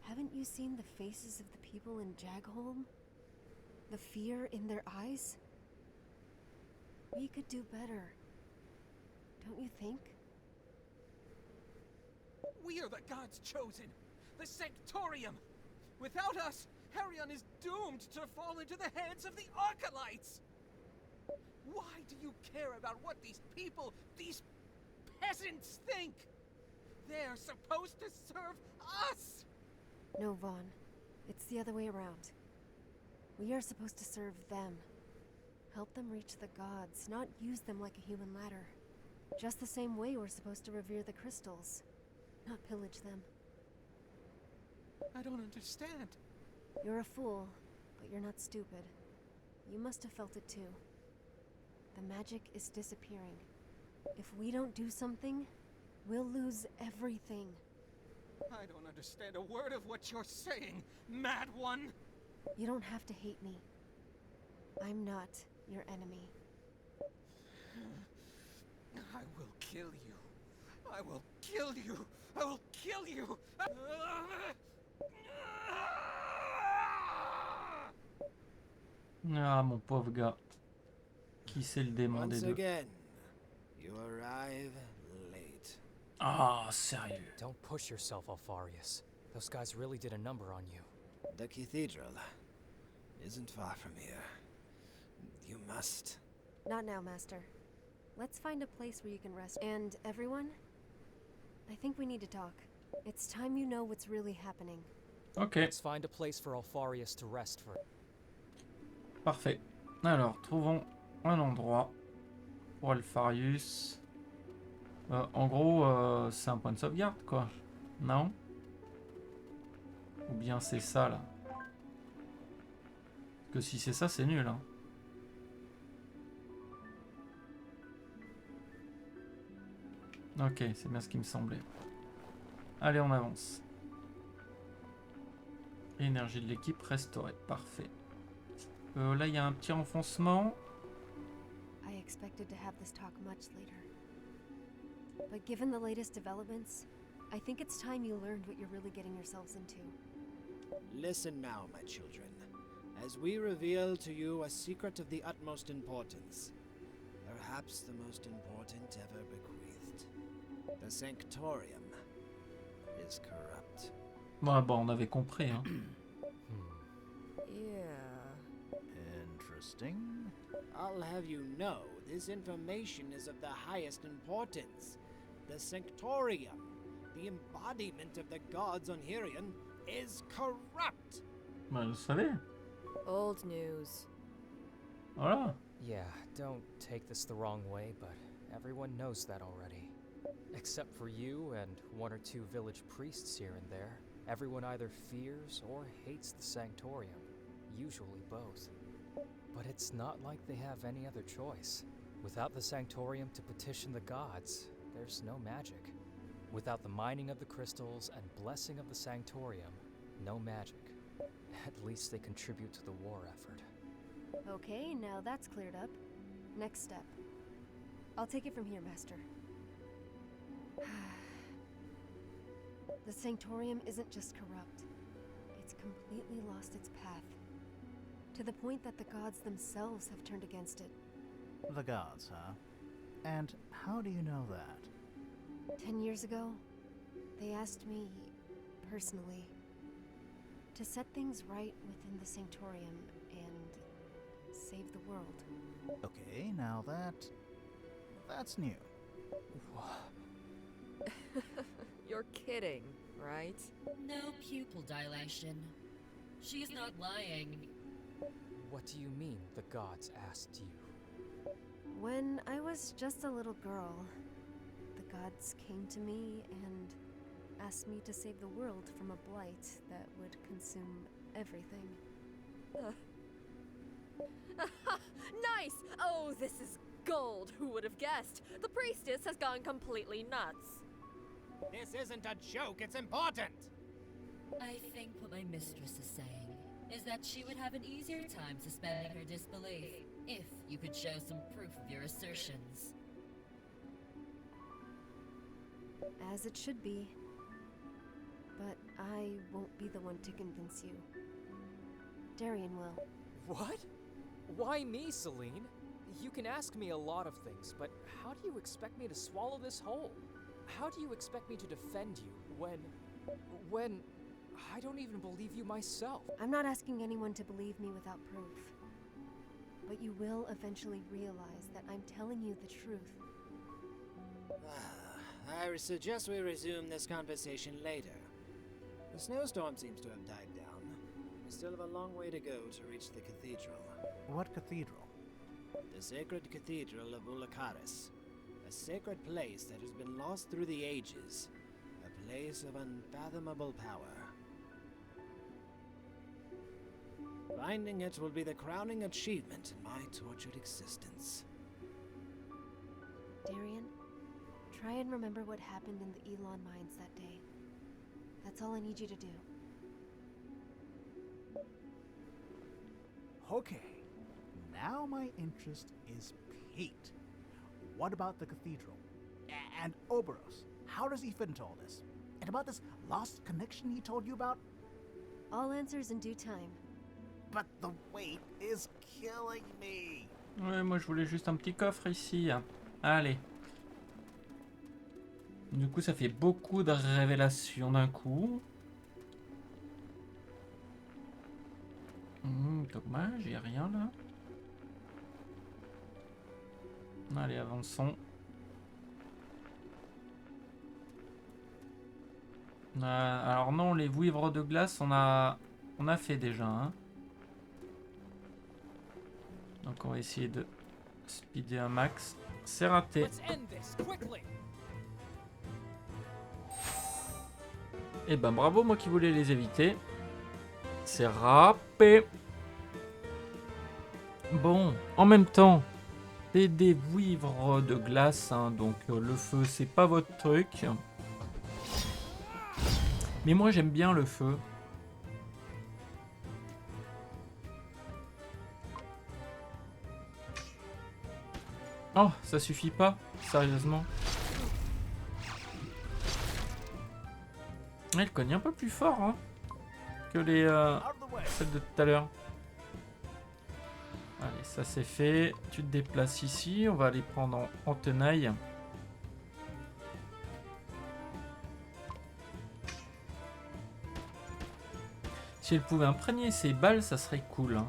Haven't you seen the faces of the people in Jagholm? The fear in their eyes? We could do better. Don't you think? We are the gods chosen. The sanctorium. Without us, Daryon is doomed to fall into the hands of the Archelites! Why do you care about what these people, these peasants think? They're supposed to serve us! No, Vaughn. It's the other way around. We are supposed to serve them. Help them reach the gods, not use them like a human ladder. Just the same way we're supposed to revere the crystals, not pillage them. I don't understand. You're a fool, but you're not stupid. You must have felt it too. The magic is disappearing. If we don't do something, we'll lose everything. I don't understand a word of what you're saying, mad one! You don't have to hate me. I'm not your enemy. I will kill you. I will kill you. I will kill you. Ah, mon pauvre gars. Qui c'est le démon des Once deux? again, you arrive late. Ah, sérieux. Don't push yourself, Alfarius. Those guys really did a number on you. The cathedral isn't far from here. You must. Not now, Master. Let's find a place where you can rest. And everyone, I think we need to talk. It's time you know what's really happening. Ok, Let's find a place for Alfarius to rest for. parfait. Alors, trouvons un endroit pour Alfarius. En gros, c'est un point de sauvegarde, quoi. Non? Ou bien c'est ça, là? Parce que si c'est ça, c'est nul, hein. Ok, c'est bien ce qui me semblait. Allez, on avance. Énergie de l'équipe restaurée. Parfait. Là, il y a un petit enfoncement. I expected to have this talk much later. But given the latest developments, I think it's time you learned what you're really getting yourselves into. Listen now, my children, as we reveal to you a secret of the utmost importance. Perhaps the most important ever bequeathed. The sanctorium is corrupt. Bon, on avait compris, hein. Yeah. Interesting. I'll have you know, this information is of the highest importance. The sanctorium, the embodiment of the gods on Daryon, is corrupt. Bah, je le savais. Old news. Voilà. Yeah, don't take this the wrong way, but everyone knows that already. Except for you and one or two village priests here and there. Everyone either fears or hates the sanctorium. Usually both. But it's not like they have any other choice. Without the Sanctorium to petition the gods, there's no magic. Without the mining of the crystals and blessing of the Sanctorium, no magic. At least they contribute to the war effort. Okay, now that's cleared up. Next step. I'll take it from here, Master. The Sanctorium isn't just corrupt. It's completely lost its path. To the point that the gods themselves have turned against it. The gods, huh? And how do you know that? 10 years ago, they asked me, personally, to set things right within the Sanctorium and save the world. Okay, now that's new. You're kidding, right? No pupil dilation. She's not lying. What do you mean, the gods asked you? When I was just a little girl, the gods came to me and asked me to save the world from a blight that would consume everything. Nice! Oh, this is gold. Who would have guessed? The priestess has gone completely nuts. This isn't a joke, it's important! I think what my mistress is saying is that she would have an easier time suspending her disbelief if you could show some proof of your assertions. As it should be. But I won't be the one to convince you. Daryon will. What? Why me, Selene? You can ask me a lot of things, but how do you expect me to swallow this whole? How do you expect me to defend you when I don't even believe you myself? I'm not asking anyone to believe me without proof. But you will eventually realize that I'm telling you the truth. I suggest we resume this conversation later. The snowstorm seems to have died down. We still have a long way to go to reach the cathedral. What cathedral? The sacred cathedral of Ulakaris. A sacred place that has been lost through the ages. A place of unfathomable power. Finding it will be the crowning achievement in my tortured existence. Daryon, try and remember what happened in the Elon mines that day. That's all I need you to do. Okay, now my interest is piqued. What about the cathedral? And Oberos, how does he fit into all this? And about this lost connection he told you about? All answers in due time. But the wait is killing me. Ouais, moi je voulais juste un petit coffre ici. Allez. Du coup, ça fait beaucoup de révélations d'un coup. Dommage, il n'y a rien là. Allez, avançons. Alors non, les vouivres de glace, on a fait déjà. Hein. Donc on va essayer de speeder un max. C'est raté. Et ben bravo, moi qui voulais les éviter. C'est râpé. Bon, en même temps, c'est des vouivres de glace, hein, donc le feu c'est pas votre truc. Mais moi j'aime bien le feu. Oh, ça suffit pas, sérieusement. Elle cogne un peu plus fort hein, que les celles de tout à l'heure. Allez, ça c'est fait. Tu te déplaces ici. On va les prendre en tenaille. Si elle pouvait imprégner ses balles, ça serait cool. Hein.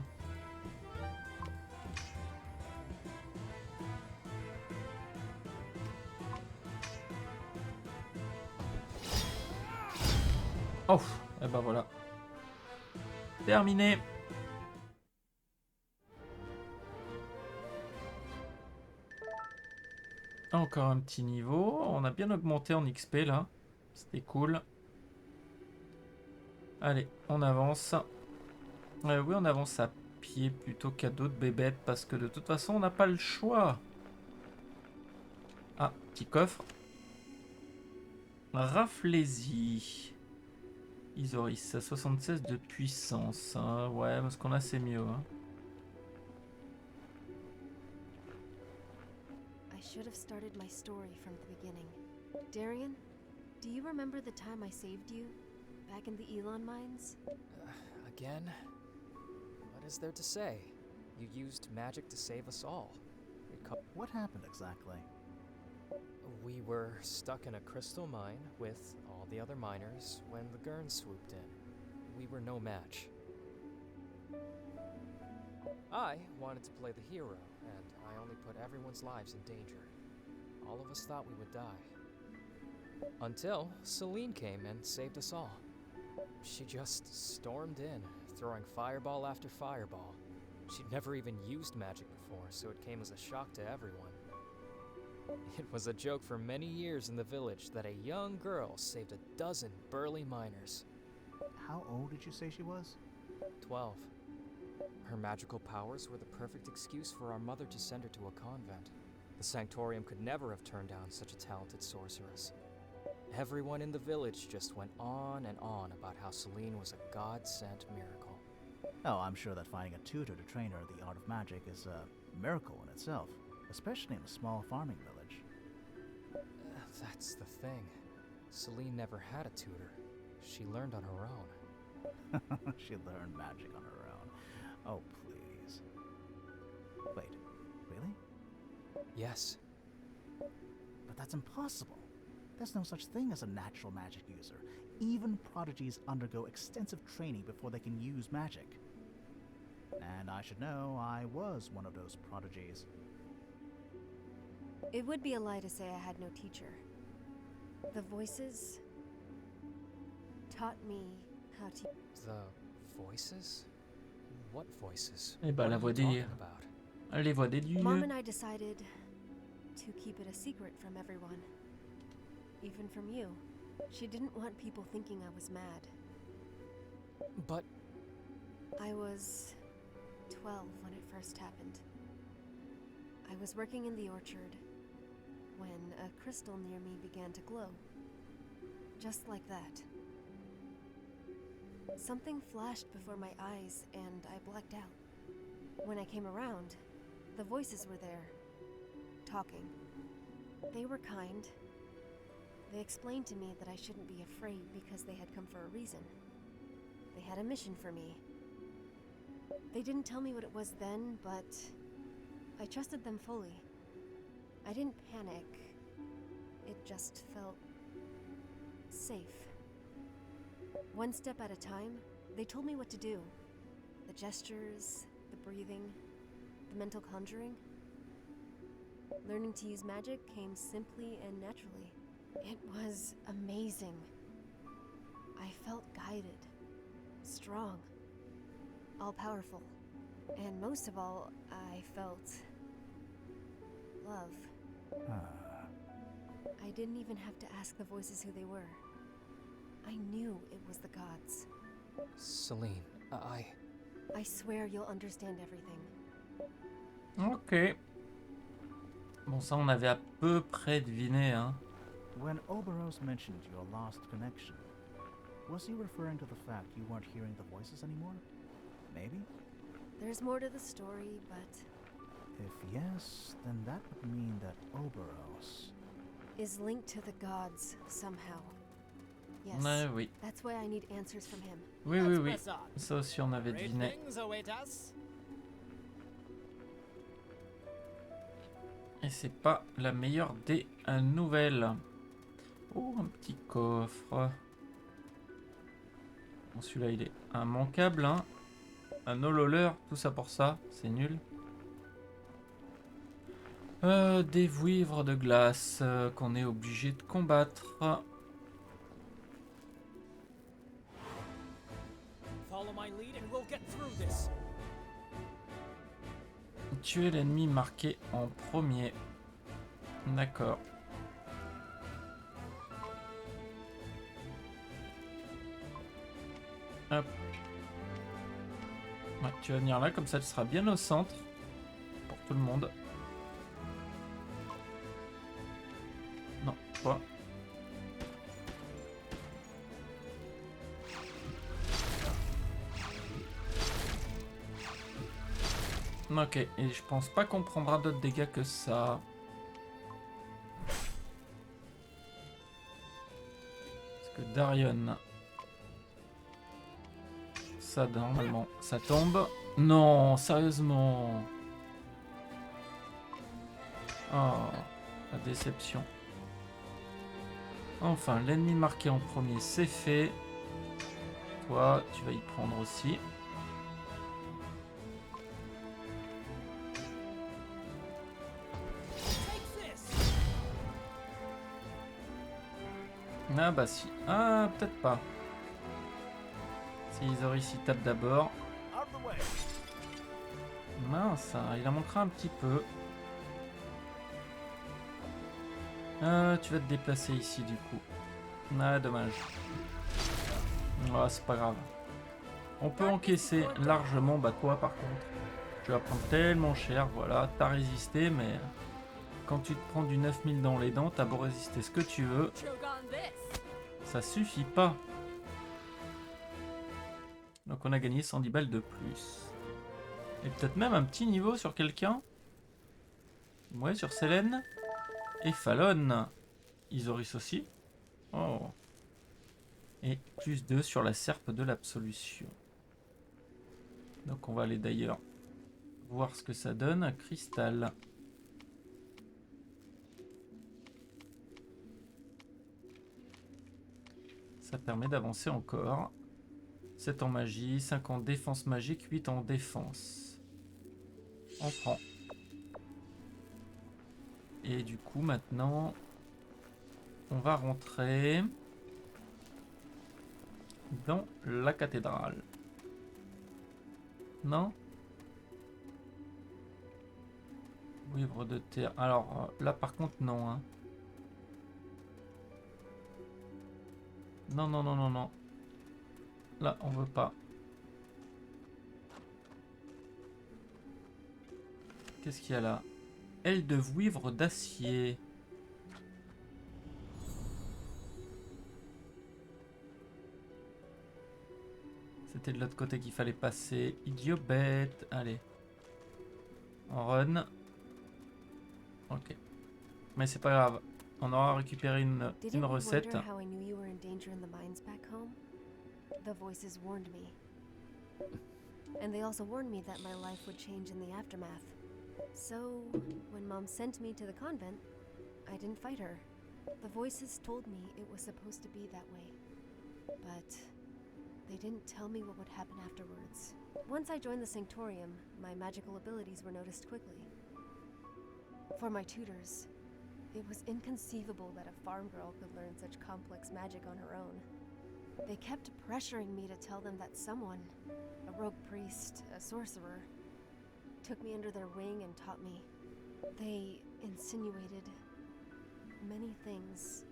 Oh, et ben voilà. Terminé. Encore un petit niveau. On a bien augmenté en XP là. C'était cool. Allez, on avance. Oui, on avance à pieds plutôt qu'à d'autres bébêtes parce que de toute façon on n'a pas le choix. Ah, petit coffre. Raflez-y. Isoris, 76 de puissance. Hein. Ouais, mais ce qu'on a c'est mieux. Hein. I should have started my story from the beginning. Daryon, do you remember the time I saved you? Back in the Elon mines? Again? What is there to say? You used magic to save us all. What happened exactly? We were stuck in a crystal mine with all the other miners when the Gurn swooped in. We were no match. I wanted to play the hero, and I only put everyone's lives in danger. All of us thought we would die. Until Selene came and saved us all. She just stormed in, throwing fireball after fireball. She'd never even used magic before, so it came as a shock to everyone. It was a joke for many years in the village that a young girl saved a dozen burly miners. How old did you say she was? 12. Her magical powers were the perfect excuse for our mother to send her to a convent. The Sanctorium could never have turned down such a talented sorceress. Everyone in the village just went on and on about how Selene was a god-sent miracle. Oh, I'm sure that finding a tutor to train her in the art of magic is a miracle in itself, especially in a small farming village. That's the thing. Selene never had a tutor. She learned on her own. She learned magic on her own. Oh, please. Wait, really? Yes. But that's impossible. There's no such thing as a natural magic user. Even prodigies undergo extensive training before they can use magic. And I should know I was one of those prodigies. It would be a lie to say I had no teacher. The voices taught me how to... The voices? What voices? Eh ben, What la are voix you des... talking about? Les voix des dieux. Mom and I decided to keep it a secret from everyone. Even from you. She didn't want people thinking I was mad. But... I was 12 when it first happened. I was working in the orchard when a crystal near me began to glow. Just like that. Something flashed before my eyes and I blacked out. When I came around, the voices were there, talking. They were kind. They explained to me that I shouldn't be afraid because they had come for a reason. They had a mission for me. They didn't tell me what it was then, but I trusted them fully. I didn't panic. It just felt safe. One step at a time, they told me what to do. The gestures, the breathing, the mental conjuring. Learning to use magic came simply and naturally. It was amazing. I felt guided, strong, all-powerful. And most of all, I felt love. I didn't even have to ask the voices who they were. I knew it was the gods. Selene, I swear you'll understand everything. Ok. Bon, ça on avait à peu près deviné, hein. When Oberos mentioned your lost connection, was he referring to the fact you weren't hearing the voices anymore? Maybe? There's more to the story, but... If yes, then that would mean that Oberos... is linked to the gods somehow. Yes. Ouais, oui. That's why I need answers from him. Oui, oui, oui. Ça aussi on avait deviné. Et c'est pas la meilleure des nouvelles. Oh, un petit coffre. Bon, celui-là, il est immanquable. Hein. Un hololeur, tout ça pour ça. C'est nul. Des vouivres de glace qu'on est obligé de combattre. Follow my lead and we'll get through this. Tuer l'ennemi marqué en premier. D'accord. Hop. Ouais, tu vas venir là, comme ça tu seras bien au centre. Pour tout le monde. Non, toi. Ok, et je pense pas qu'on prendra d'autres dégâts que ça. Parce que Daryon... Ça, normalement, ça tombe. Non, sérieusement. Oh, la déception. Enfin, l'ennemi marqué en premier, c'est fait. Toi, tu vas y prendre aussi. Ah bah si. Ah, peut-être pas. Si Isoris y tape d'abord. Mince, il en manquera un petit peu. Tu vas te déplacer ici du coup. Ah, dommage. Ah, c'est pas grave. On peut encaisser largement. Bah toi par contre, tu vas prendre tellement cher. Voilà, t'as résisté, mais quand tu te prends du 9000 dans les dents, t'as beau résister ce que tu veux. Ça suffit pas. Donc on a gagné 110 balles de plus. Et peut-être même un petit niveau sur quelqu'un. Ouais, sur Selene. Et Fallon. Isoris aussi. Oh. Et plus 2 sur la serpe de l'absolution. Donc on va aller d'ailleurs voir ce que ça donne. Un cristal. Ça permet d'avancer encore. 7 en magie, 5 en défense magique, 8 en défense. On prend. Et du coup maintenant, on va rentrer dans la cathédrale. Non? Livre de terre. Alors là par contre non. Hein. Non, non, non, non, non. Là on veut pas. Qu'est-ce qu'il y a là? Aile de vouivre d'acier. C'était de l'autre côté qu'il fallait passer. Idiot bête. Allez. On run. Ok. Mais c'est pas grave. On aura récupéré une recette. The voices warned me. And they also warned me that my life would change in the aftermath. So, when Mom sent me to the convent, I didn't fight her. The voices told me it was supposed to be that way. But they didn't tell me what would happen afterwards. Once I joined the Sanctorium, my magical abilities were noticed quickly. For my tutors, it was inconceivable that a farm girl could learn such complex magic on her own. They kept pressuring me to tell them that someone, a rogue priest, a sorcerer, took me under their wing and taught me. They insinuated many things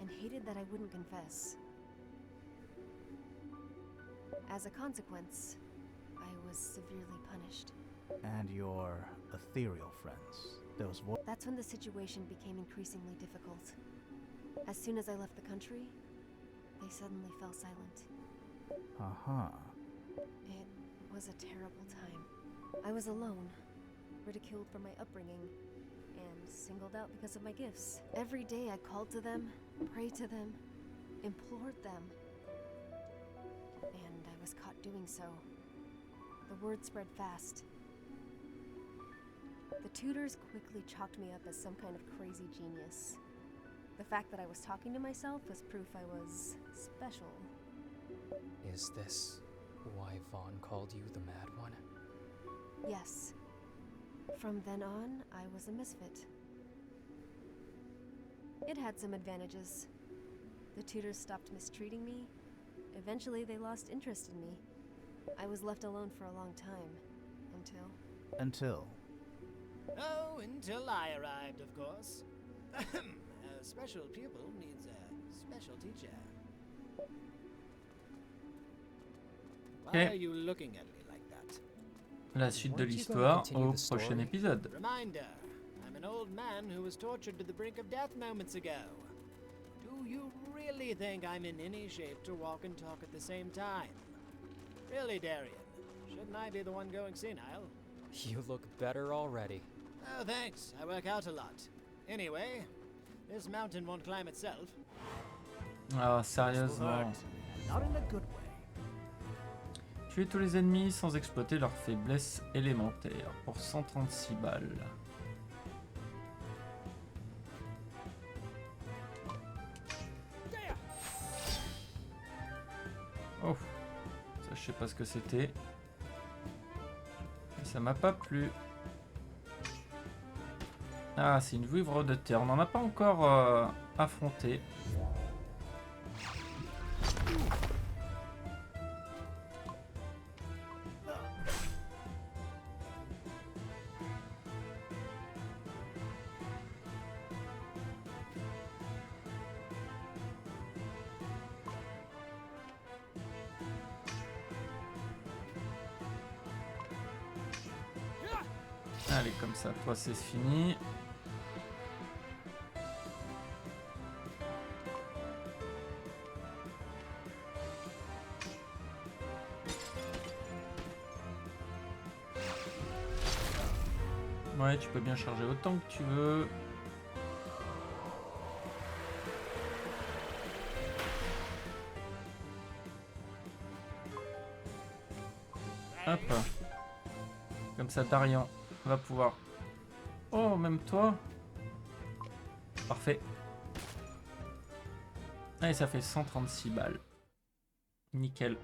and hated that I wouldn't confess. As a consequence, I was severely punished. And your ethereal friends, those That's when the situation became increasingly difficult. As soon as I left the country, they suddenly fell silent. It was a terrible time. I was alone, ridiculed for my upbringing, and singled out because of my gifts. Every day I called to them, prayed to them, implored them. And I was caught doing so. The word spread fast. The tutors quickly chalked me up as some kind of crazy genius. The fact that I was talking to myself was proof I was special. Is this why Vaughn called you the Mad One? Yes. From then on, I was a misfit. It had some advantages. The tutors stopped mistreating me. Eventually, they lost interest in me. I was left alone for a long time. Until... Oh, until I arrived, of course. A special pupil needs a special teacher. Why are you looking at me like la suite de Weren't you l'histoire gonna continue au the story? prochain épisode. Reminder, I'm an old man who was tortured to the brink of death moments ago. Do you really think I'm in any shape to walk and talk at the same time? Really, Daryon? Shouldn't I be the one going senile? You look better already. Oh, thanks. I work out a lot. Anyway, this mountain won't climb itself. Ah, sérieusement. Not in a good way. Tuer tous les ennemis sans exploiter leurs faiblesses élémentaires pour 136 balles. Oh, ça je sais pas ce que c'était. Mais ça m'a pas plu. Ah, c'est une vouivre de terre. On n'en a pas encore affronté. Allez, comme ça, toi c'est fini. Ouais, tu peux bien charger autant que tu veux. Hop. Comme ça, Daryon va pouvoir... Oh, même toi. Parfait. Allez, ça fait 136 balles. Nickel.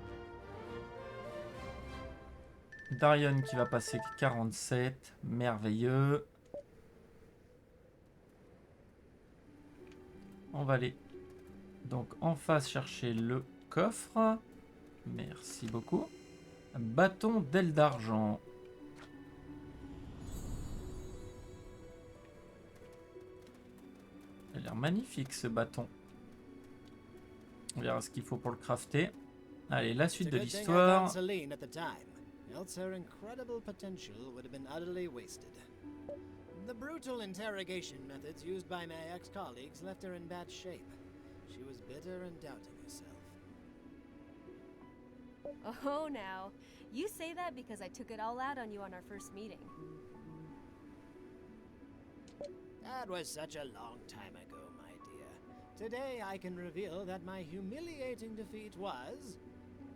Daryon qui va passer 47. Merveilleux. On va aller donc en face chercher le coffre. Merci beaucoup. Bâton d'aile d'argent. Il a l'air magnifique ce bâton. On verra ce qu'il faut pour le crafter. Allez, la suite de l'histoire. Selene at the time, else her incredible potential would have been utterly wasted. The brutal interrogation methods used by my ex-colleagues left her in bad shape. She was bitter and doubting herself. Oh, now. You say that because I took it all out on you on our first meeting. That was such a long time ago, my dear. Today I can reveal that my humiliating defeat was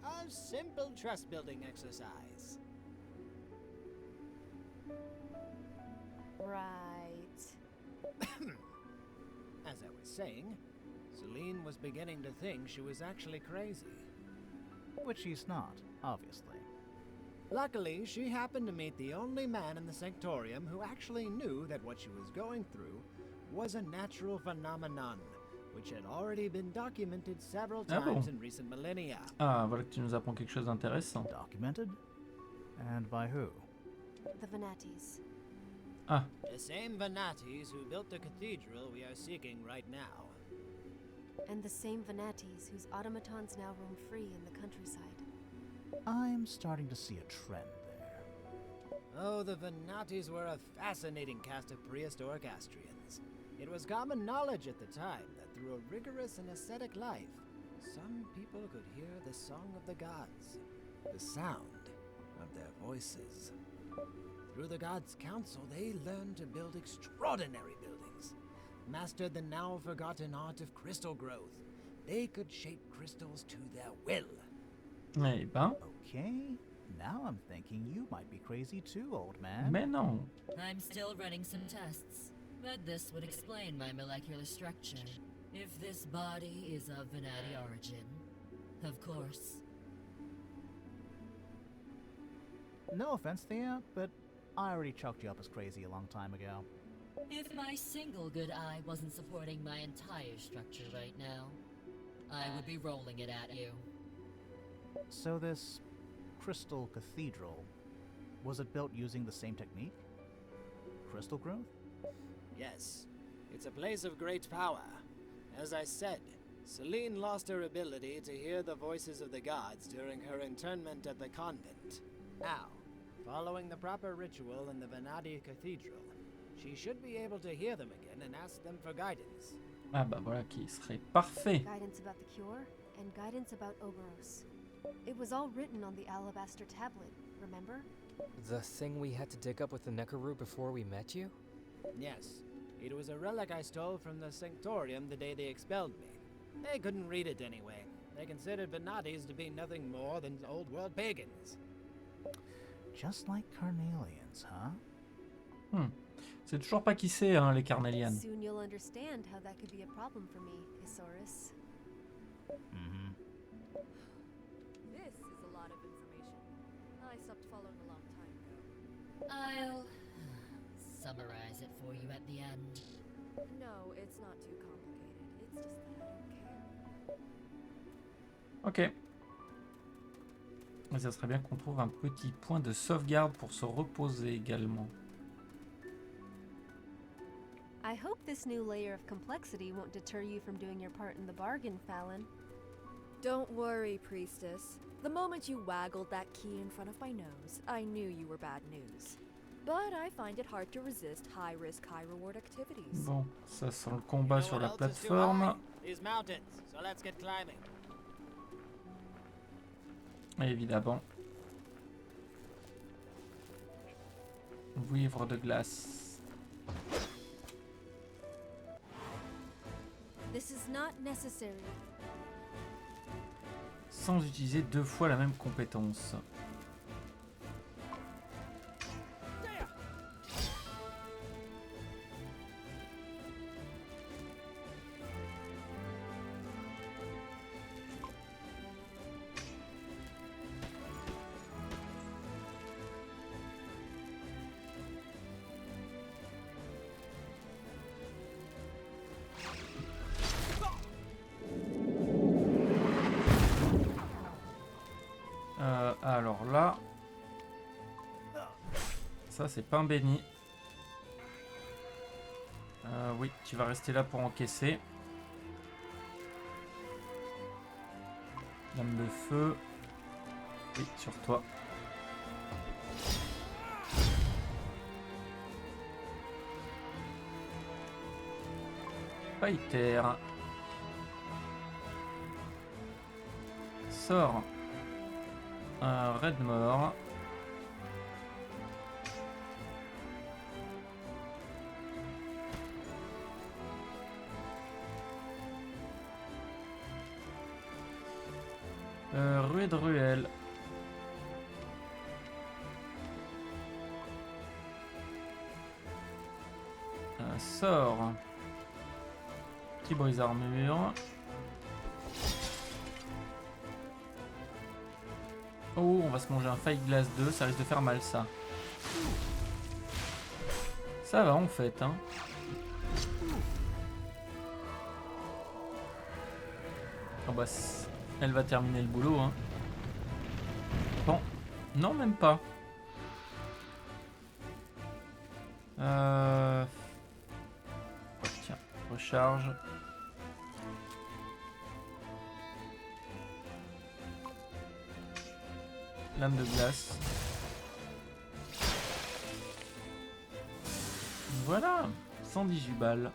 a simple trust-building exercise. Right. As I was saying, Selene was beginning to think she was actually crazy. Which she's not, obviously. Luckily, she happened to meet the only man in the Sanctorium who actually knew that what she was going through was a natural phenomenon, which had already been documented several times in recent millennia. Ah, voilà que tu nous apprends quelque chose d'intéressant. Documented? And by who? The Venatis. Ah. The same Venatis who built the cathedral we are seeking right now. And the same Venatis whose automatons now roam free in the countryside. I'm starting to see a trend there. Oh, the Venatis were a fascinating cast of prehistoric Astrians. It was common knowledge at the time that through a rigorous and ascetic life, some people could hear the song of the gods, the sound of their voices. Through the gods' council, they learned to build extraordinary buildings, mastered the now forgotten art of crystal growth. They could shape crystals to their will. Eh ben. Okay, now I'm thinking you might be crazy too, old man. Mais non. I'm still running some tests, but this would explain my molecular structure. If this body is of Venati origin, of course. No offense, Thea, but I already chalked you up as crazy a long time ago. If my single good eye wasn't supporting my entire structure right now, I would be rolling it at you. So this crystal cathedral, was it built using the same technique? Crystal growth? Yes, it's a place of great power. As I said, Selene lost her ability to hear the voices of the gods during her internment at the convent. Now, Following the proper ritual in the Venati Cathedral, she should be able to hear them again and ask them for guidance. Ah bah voilà qui serait parfait. Guidance about the cure and guidance about Oberos. It was all written on the alabaster tablet, remember? The thing we had to dig up with the Nekaru before we met you? Yes. It was a relic I stole from the Sanctorium the day they expelled me. They couldn't read it anyway. They considered Venatis to be nothing more than old world pagans. Just like Carnelians, huh? C'est toujours pas qui c'est, hein, les Carnéliennes. Soon you'll understand how that could be a problem for me, Isaurus. Mm-hmm. This is a lot of information. I stopped following a long time ago. I'll summarize it for you at the end. No, it's not too complicated. It's just that I don't care. Ok. Et ça serait bien qu'on trouve un petit point de sauvegarde pour se reposer également. I hope this new layer of complexity won't deter you from doing your part in the bargain, Fallon. Don't worry, priestess. The moment you waggled that key in front of my nose, I knew you were bad news. But I find it hard to resist high-risk, high-reward activities. Bon, ça sent le combat sur la what else is too plateforme. high? These mountains, so let's get climbing. Et évidemment. Vivre de glace. This is not necessary. Sans utiliser deux fois la même compétence. Alors là, ça c'est pain béni. Oui, tu vas rester là pour encaisser. Lame de feu. Oui, sur toi. Fighter. Sort. Un raid mort. Ruée de ruelle. Un sort. Petit brise armure. Oh, on va se manger un fight glace 2, ça risque de faire mal ça. Ça va en fait, hein. Oh bah, elle va terminer le boulot, hein. Bon, non même pas. Oh, tiens, recharge. Lame de glace. Voilà, 118 balles.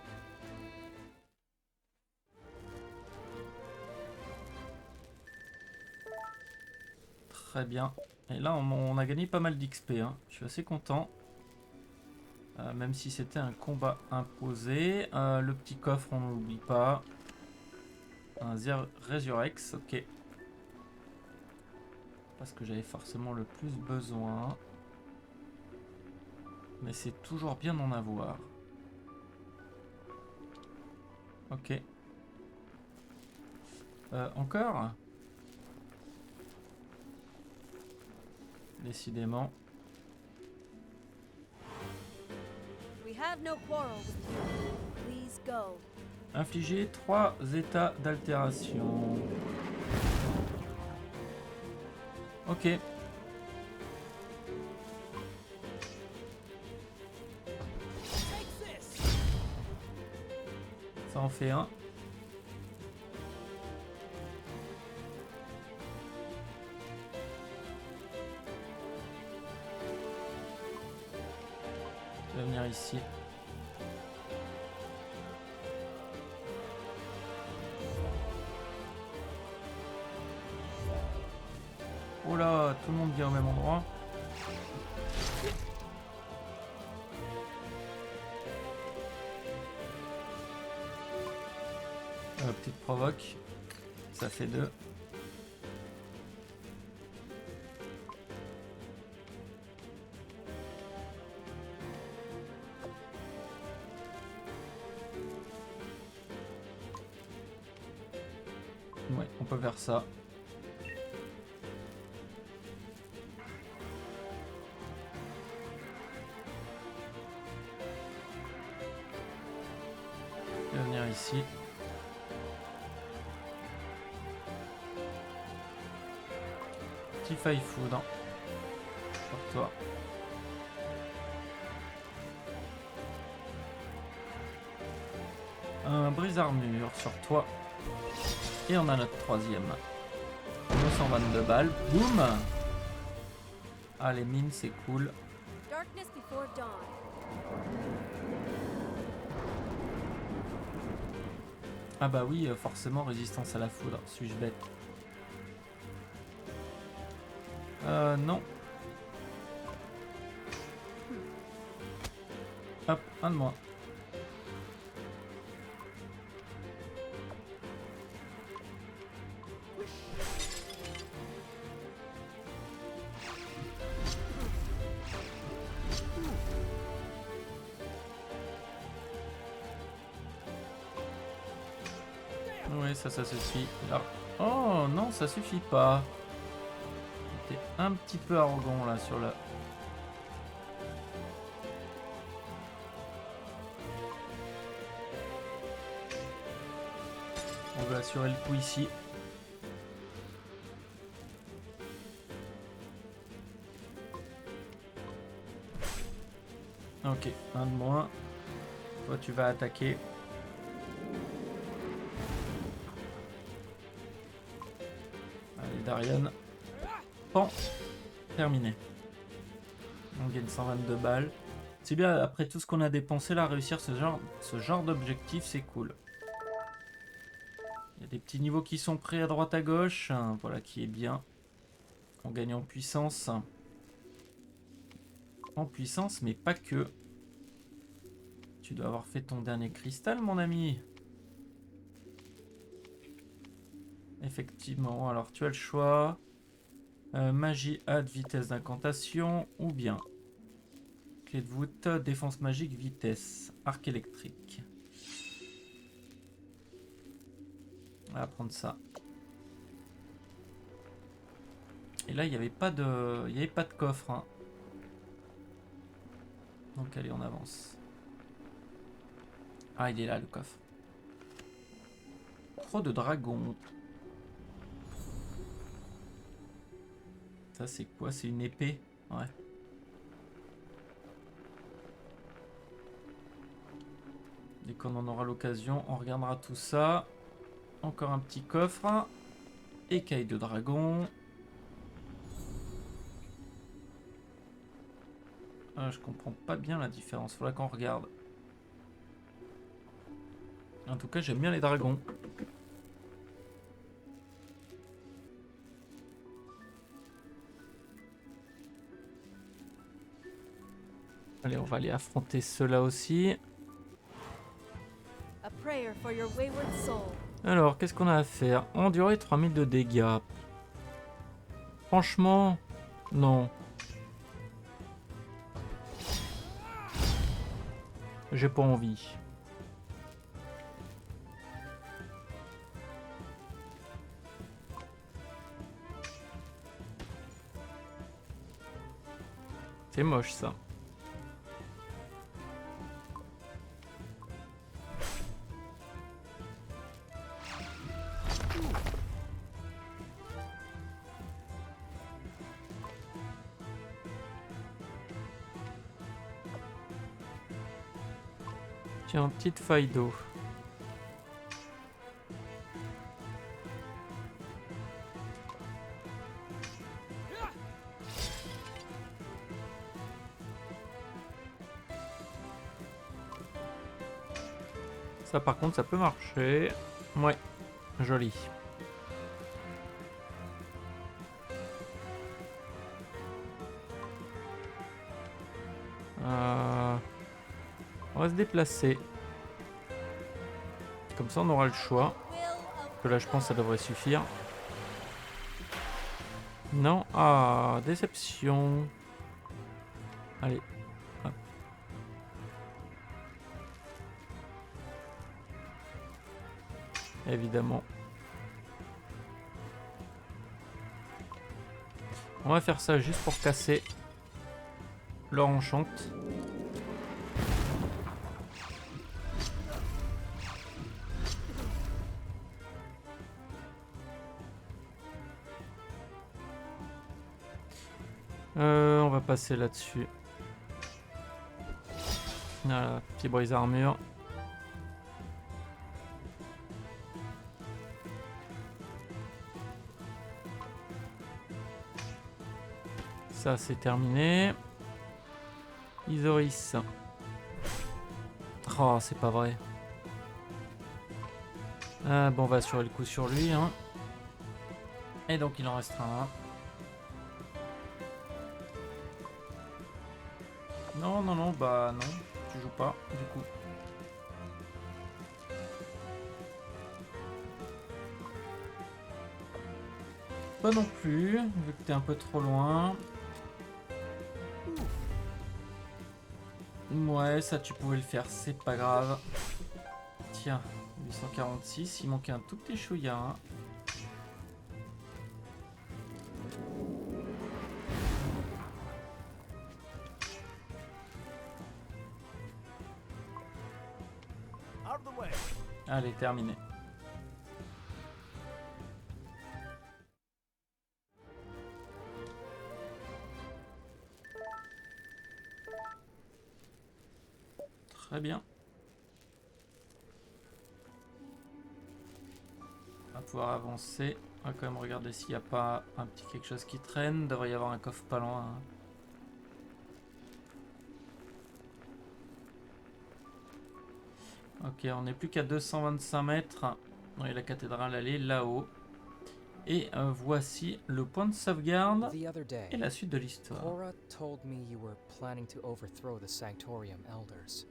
Très bien. Et là, on a gagné pas mal d'XP. Hein. Je suis assez content. Même si c'était un combat imposé. Le petit coffre, on n'oublie pas. Un Resurrex, ok. Parce que j'avais forcément le plus besoin. Mais c'est toujours bien d'en avoir. Ok. Encore ? Décidément. We have no quarrel with you. Please go. Infliger 3 états d'altération. Ok. Ça en fait un. Je vais venir ici. Oh là, tout le monde vient au même endroit. Petite provoque. Ça fait 2. Ouais, on peut faire ça. Je vais venir ici. Petit faille foudre. Sur toi. Un brise-armure sur toi. Et on a notre troisième. 222 balles. Boum. Ah, les mines, c'est cool. Darkness before dawn. Ah bah oui, forcément, résistance à la foudre. Suis-je bête? Non. Hop, un de moins. Oui, ça suffit. Là. Oh non, ça suffit pas. T'es un petit peu arrogant là sur la... On veut assurer le coup ici. Ok, un de moins. Toi tu vas attaquer. Allez Daryon. Bon, terminé. On gagne 122 balles. C'est bien, après tout ce qu'on a dépensé là, réussir ce genre d'objectif, c'est cool. Il y a des petits niveaux qui sont prêts à droite à gauche. Voilà qui est bien. On gagne en puissance. En puissance, mais pas que. Tu dois avoir fait ton dernier cristal, mon ami. Effectivement, alors tu as le choix. Magie, add, vitesse d'incantation, ou bien clé de voûte, défense magique, vitesse, arc électrique. On va prendre ça. Et là, il n'y avait pas de coffre. Hein. Donc allez, on avance. Ah, il est là, le coffre. Trop de dragons. Ça, c'est quoi? C'est une épée? Ouais. Dès qu'on en aura l'occasion, on regardera tout ça. Encore un petit coffre. Écaille de dragon. Ah, je comprends pas bien la différence. Faudra qu'on regarde. En tout cas, j'aime bien les dragons. Allez, on va aller affronter ceux-là aussi. A prayer for your wayward soul. Alors, qu'est-ce qu'on a à faire? Endurer 3000 de dégâts. Franchement, non. J'ai pas envie. C'est moche ça. Tiens, petite faille d'eau. Ça par contre ça peut marcher. Ouais, joli. On va se déplacer. Comme ça on aura le choix. Que là je pense que ça devrait suffire. Non, ah, déception. Allez. Hop. Évidemment. On va faire ça juste pour casser leur enchante. On va passer là-dessus. Voilà, petit brise armure. Ça c'est terminé. Isoris. Oh, c'est pas vrai. Ah, bon, on va assurer le coup sur lui. Hein. Et donc il en restera un. Non, non, non, bah non, tu joues pas, du coup. Pas non plus, vu que t'es un peu trop loin. Ouais, ça tu pouvais le faire, c'est pas grave. Tiens, 846, il manquait un tout petit chouïa. Hein. Allez, terminé. Très bien. On va pouvoir avancer. On va quand même regarder s'il n'y a pas un petit quelque chose qui traîne. Il devrait y avoir un coffre pas loin. Hein. Ok, on n'est plus qu'à 225 mètres. Oui, la cathédrale, elle est là-haut. Et voici le point de sauvegarde et la suite de l'histoire. Cora told me you were planning to overthrow the Sanctorium elders.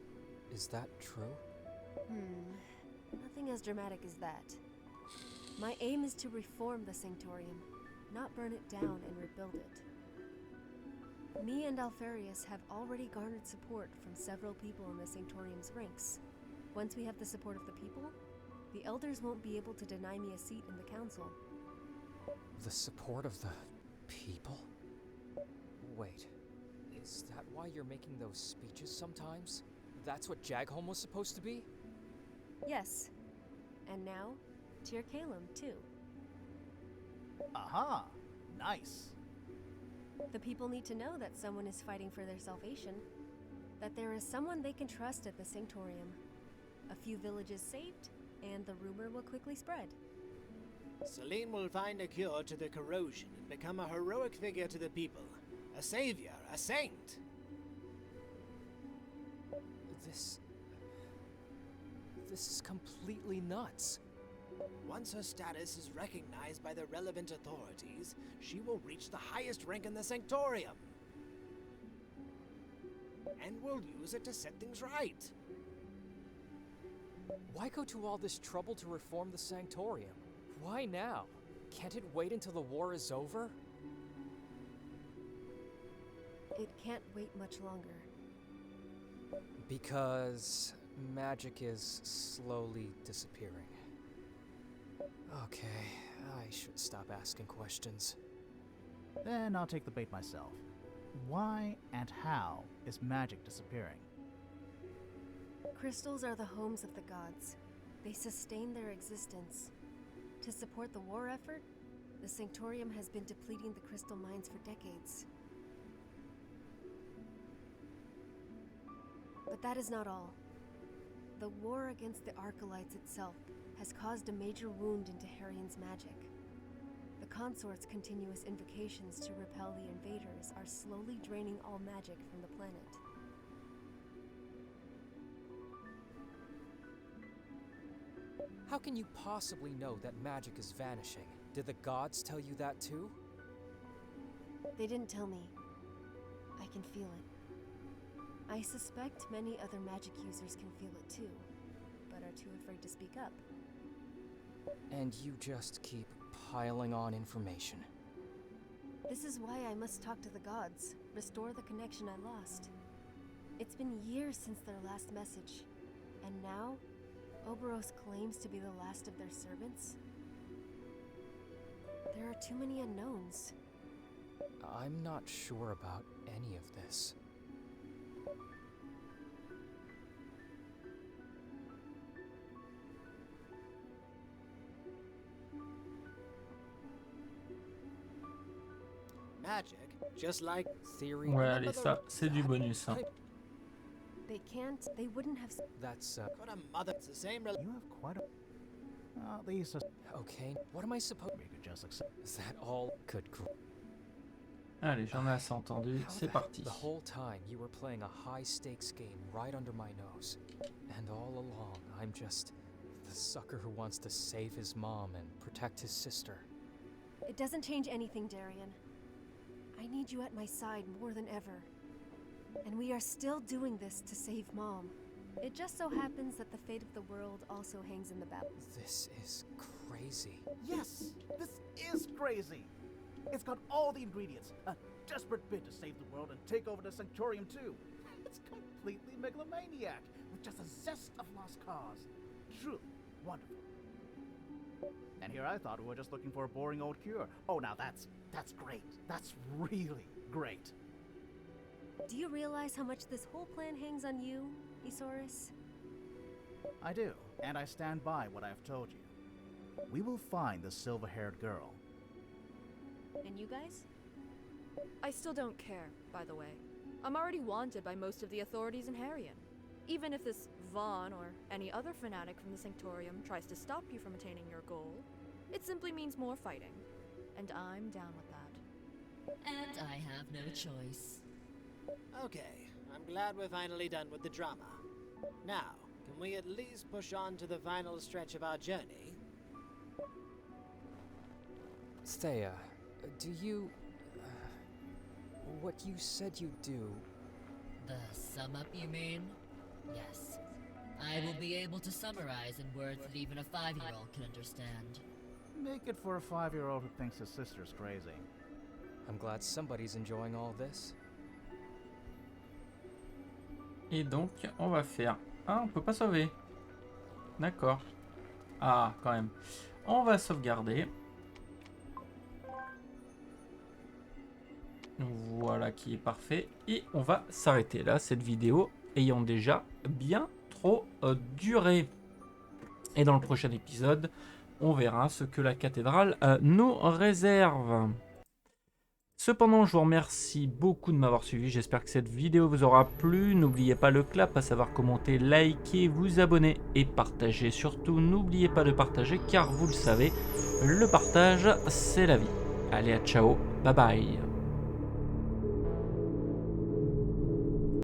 Is that true? Nothing as dramatic as that. My aim is to reform the Sanctorium, not burn it down and rebuild it. Me and Alfarius have already garnered support from several people in the Sanctorium's ranks. Once we have the support of the people, the elders won't be able to deny me a seat in the council. The support of the people? Wait, is that why you're making those speeches sometimes? That's what Jagholm was supposed to be? Yes. And now, Tyr Kalem, too. Aha! Nice. The people need to know that someone is fighting for their salvation. That there is someone they can trust at the Sanctorium. A few villages saved, and the rumor will quickly spread. Selene will find a cure to the corrosion and become a heroic figure to the people. A savior, a saint. This is completely nuts. Once her status is recognized by the relevant authorities, she will reach the highest rank in the Sanctorium. And we'll use it to set things right. Why go to all this trouble to reform the Sanctorium? Why now? Can't it wait until the war is over? It can't wait much longer. Because magic is slowly disappearing. Okay, I should stop asking questions. Then I'll take the bait myself. Why and how is magic disappearing? Crystals are the homes of the gods. They sustain their existence. To support the war effort, the Sanctorium has been depleting the crystal mines for decades. But that is not all. The war against the Archelites itself has caused a major wound into Harion's magic. The consort's continuous invocations to repel the invaders are slowly draining all magic from the planet. How can you possibly know that magic is vanishing? Did the gods tell you that too? They didn't tell me. I can feel it. I suspect many other magic users can feel it too, but are too afraid to speak up. And you just keep piling on information. This is why I must talk to the gods, restore the connection I lost. It's been years since their last message, and now, Oberos claims to be the last of their servants? There are too many unknowns. I'm not sure about any of this. Magic, just like Theory. Ouais, allez, ça, c'est du bonus. Hein. They can't, they wouldn't have... That's, Got a mother. It's the same. You have quite a. At least okay. What am I supposed? we could just accept. Is that all? Good. Allez, j'en ai assez entendu, c'est parti. The whole time you were playing a high-stakes game right under my nose, and all along I'm just the sucker who wants to save his mom and protect his sister. It doesn't change anything, Daryon. I need you at my side more than ever. And we are still doing this to save Mom. It just so happens that the fate of the world also hangs in the balance. This is crazy. Yes, this is crazy. It's got all the ingredients. A desperate bid to save the world and take over the Sanctorium too. It's completely megalomaniac, with just a zest of lost cause. Truly wonderful. And here I thought we were just looking for a boring old cure. Oh, now that's great. That's really great. Do you realize how much this whole plan hangs on you, Isaurus? I do, and I stand by what I've told you. We will find the silver-haired girl. And you guys? I still don't care, by the way. I'm already wanted by most of the authorities in Daryon. Even if this Vaughn or any other fanatic from the Sanctorium tries to stop you from attaining your goal, it simply means more fighting. And I'm down with that. And I have no choice. Okay, I'm glad we're finally done with the drama. Now, can we at least push on to the final stretch of our journey? Thea, do you... what you said you do... The sum up, you mean? Yes. I will be able to summarize in words that even a 5-year-old can understand. Make it for a 5-year-old who thinks his sister's crazy. I'm glad somebody's enjoying all this. Et donc, on va faire... Ah, on peut pas sauver. D'accord. Ah, quand même. On va sauvegarder. Voilà qui est parfait. Et on va s'arrêter là, cette vidéo ayant déjà bien trop duré. Et dans le prochain épisode, on verra ce que la cathédrale nous réserve. Cependant, je vous remercie beaucoup de m'avoir suivi. J'espère que cette vidéo vous aura plu. N'oubliez pas le clap, à savoir commenter, liker, vous abonner et partager. Surtout, n'oubliez pas de partager car vous le savez, le partage, c'est la vie. Allez, à ciao, bye bye.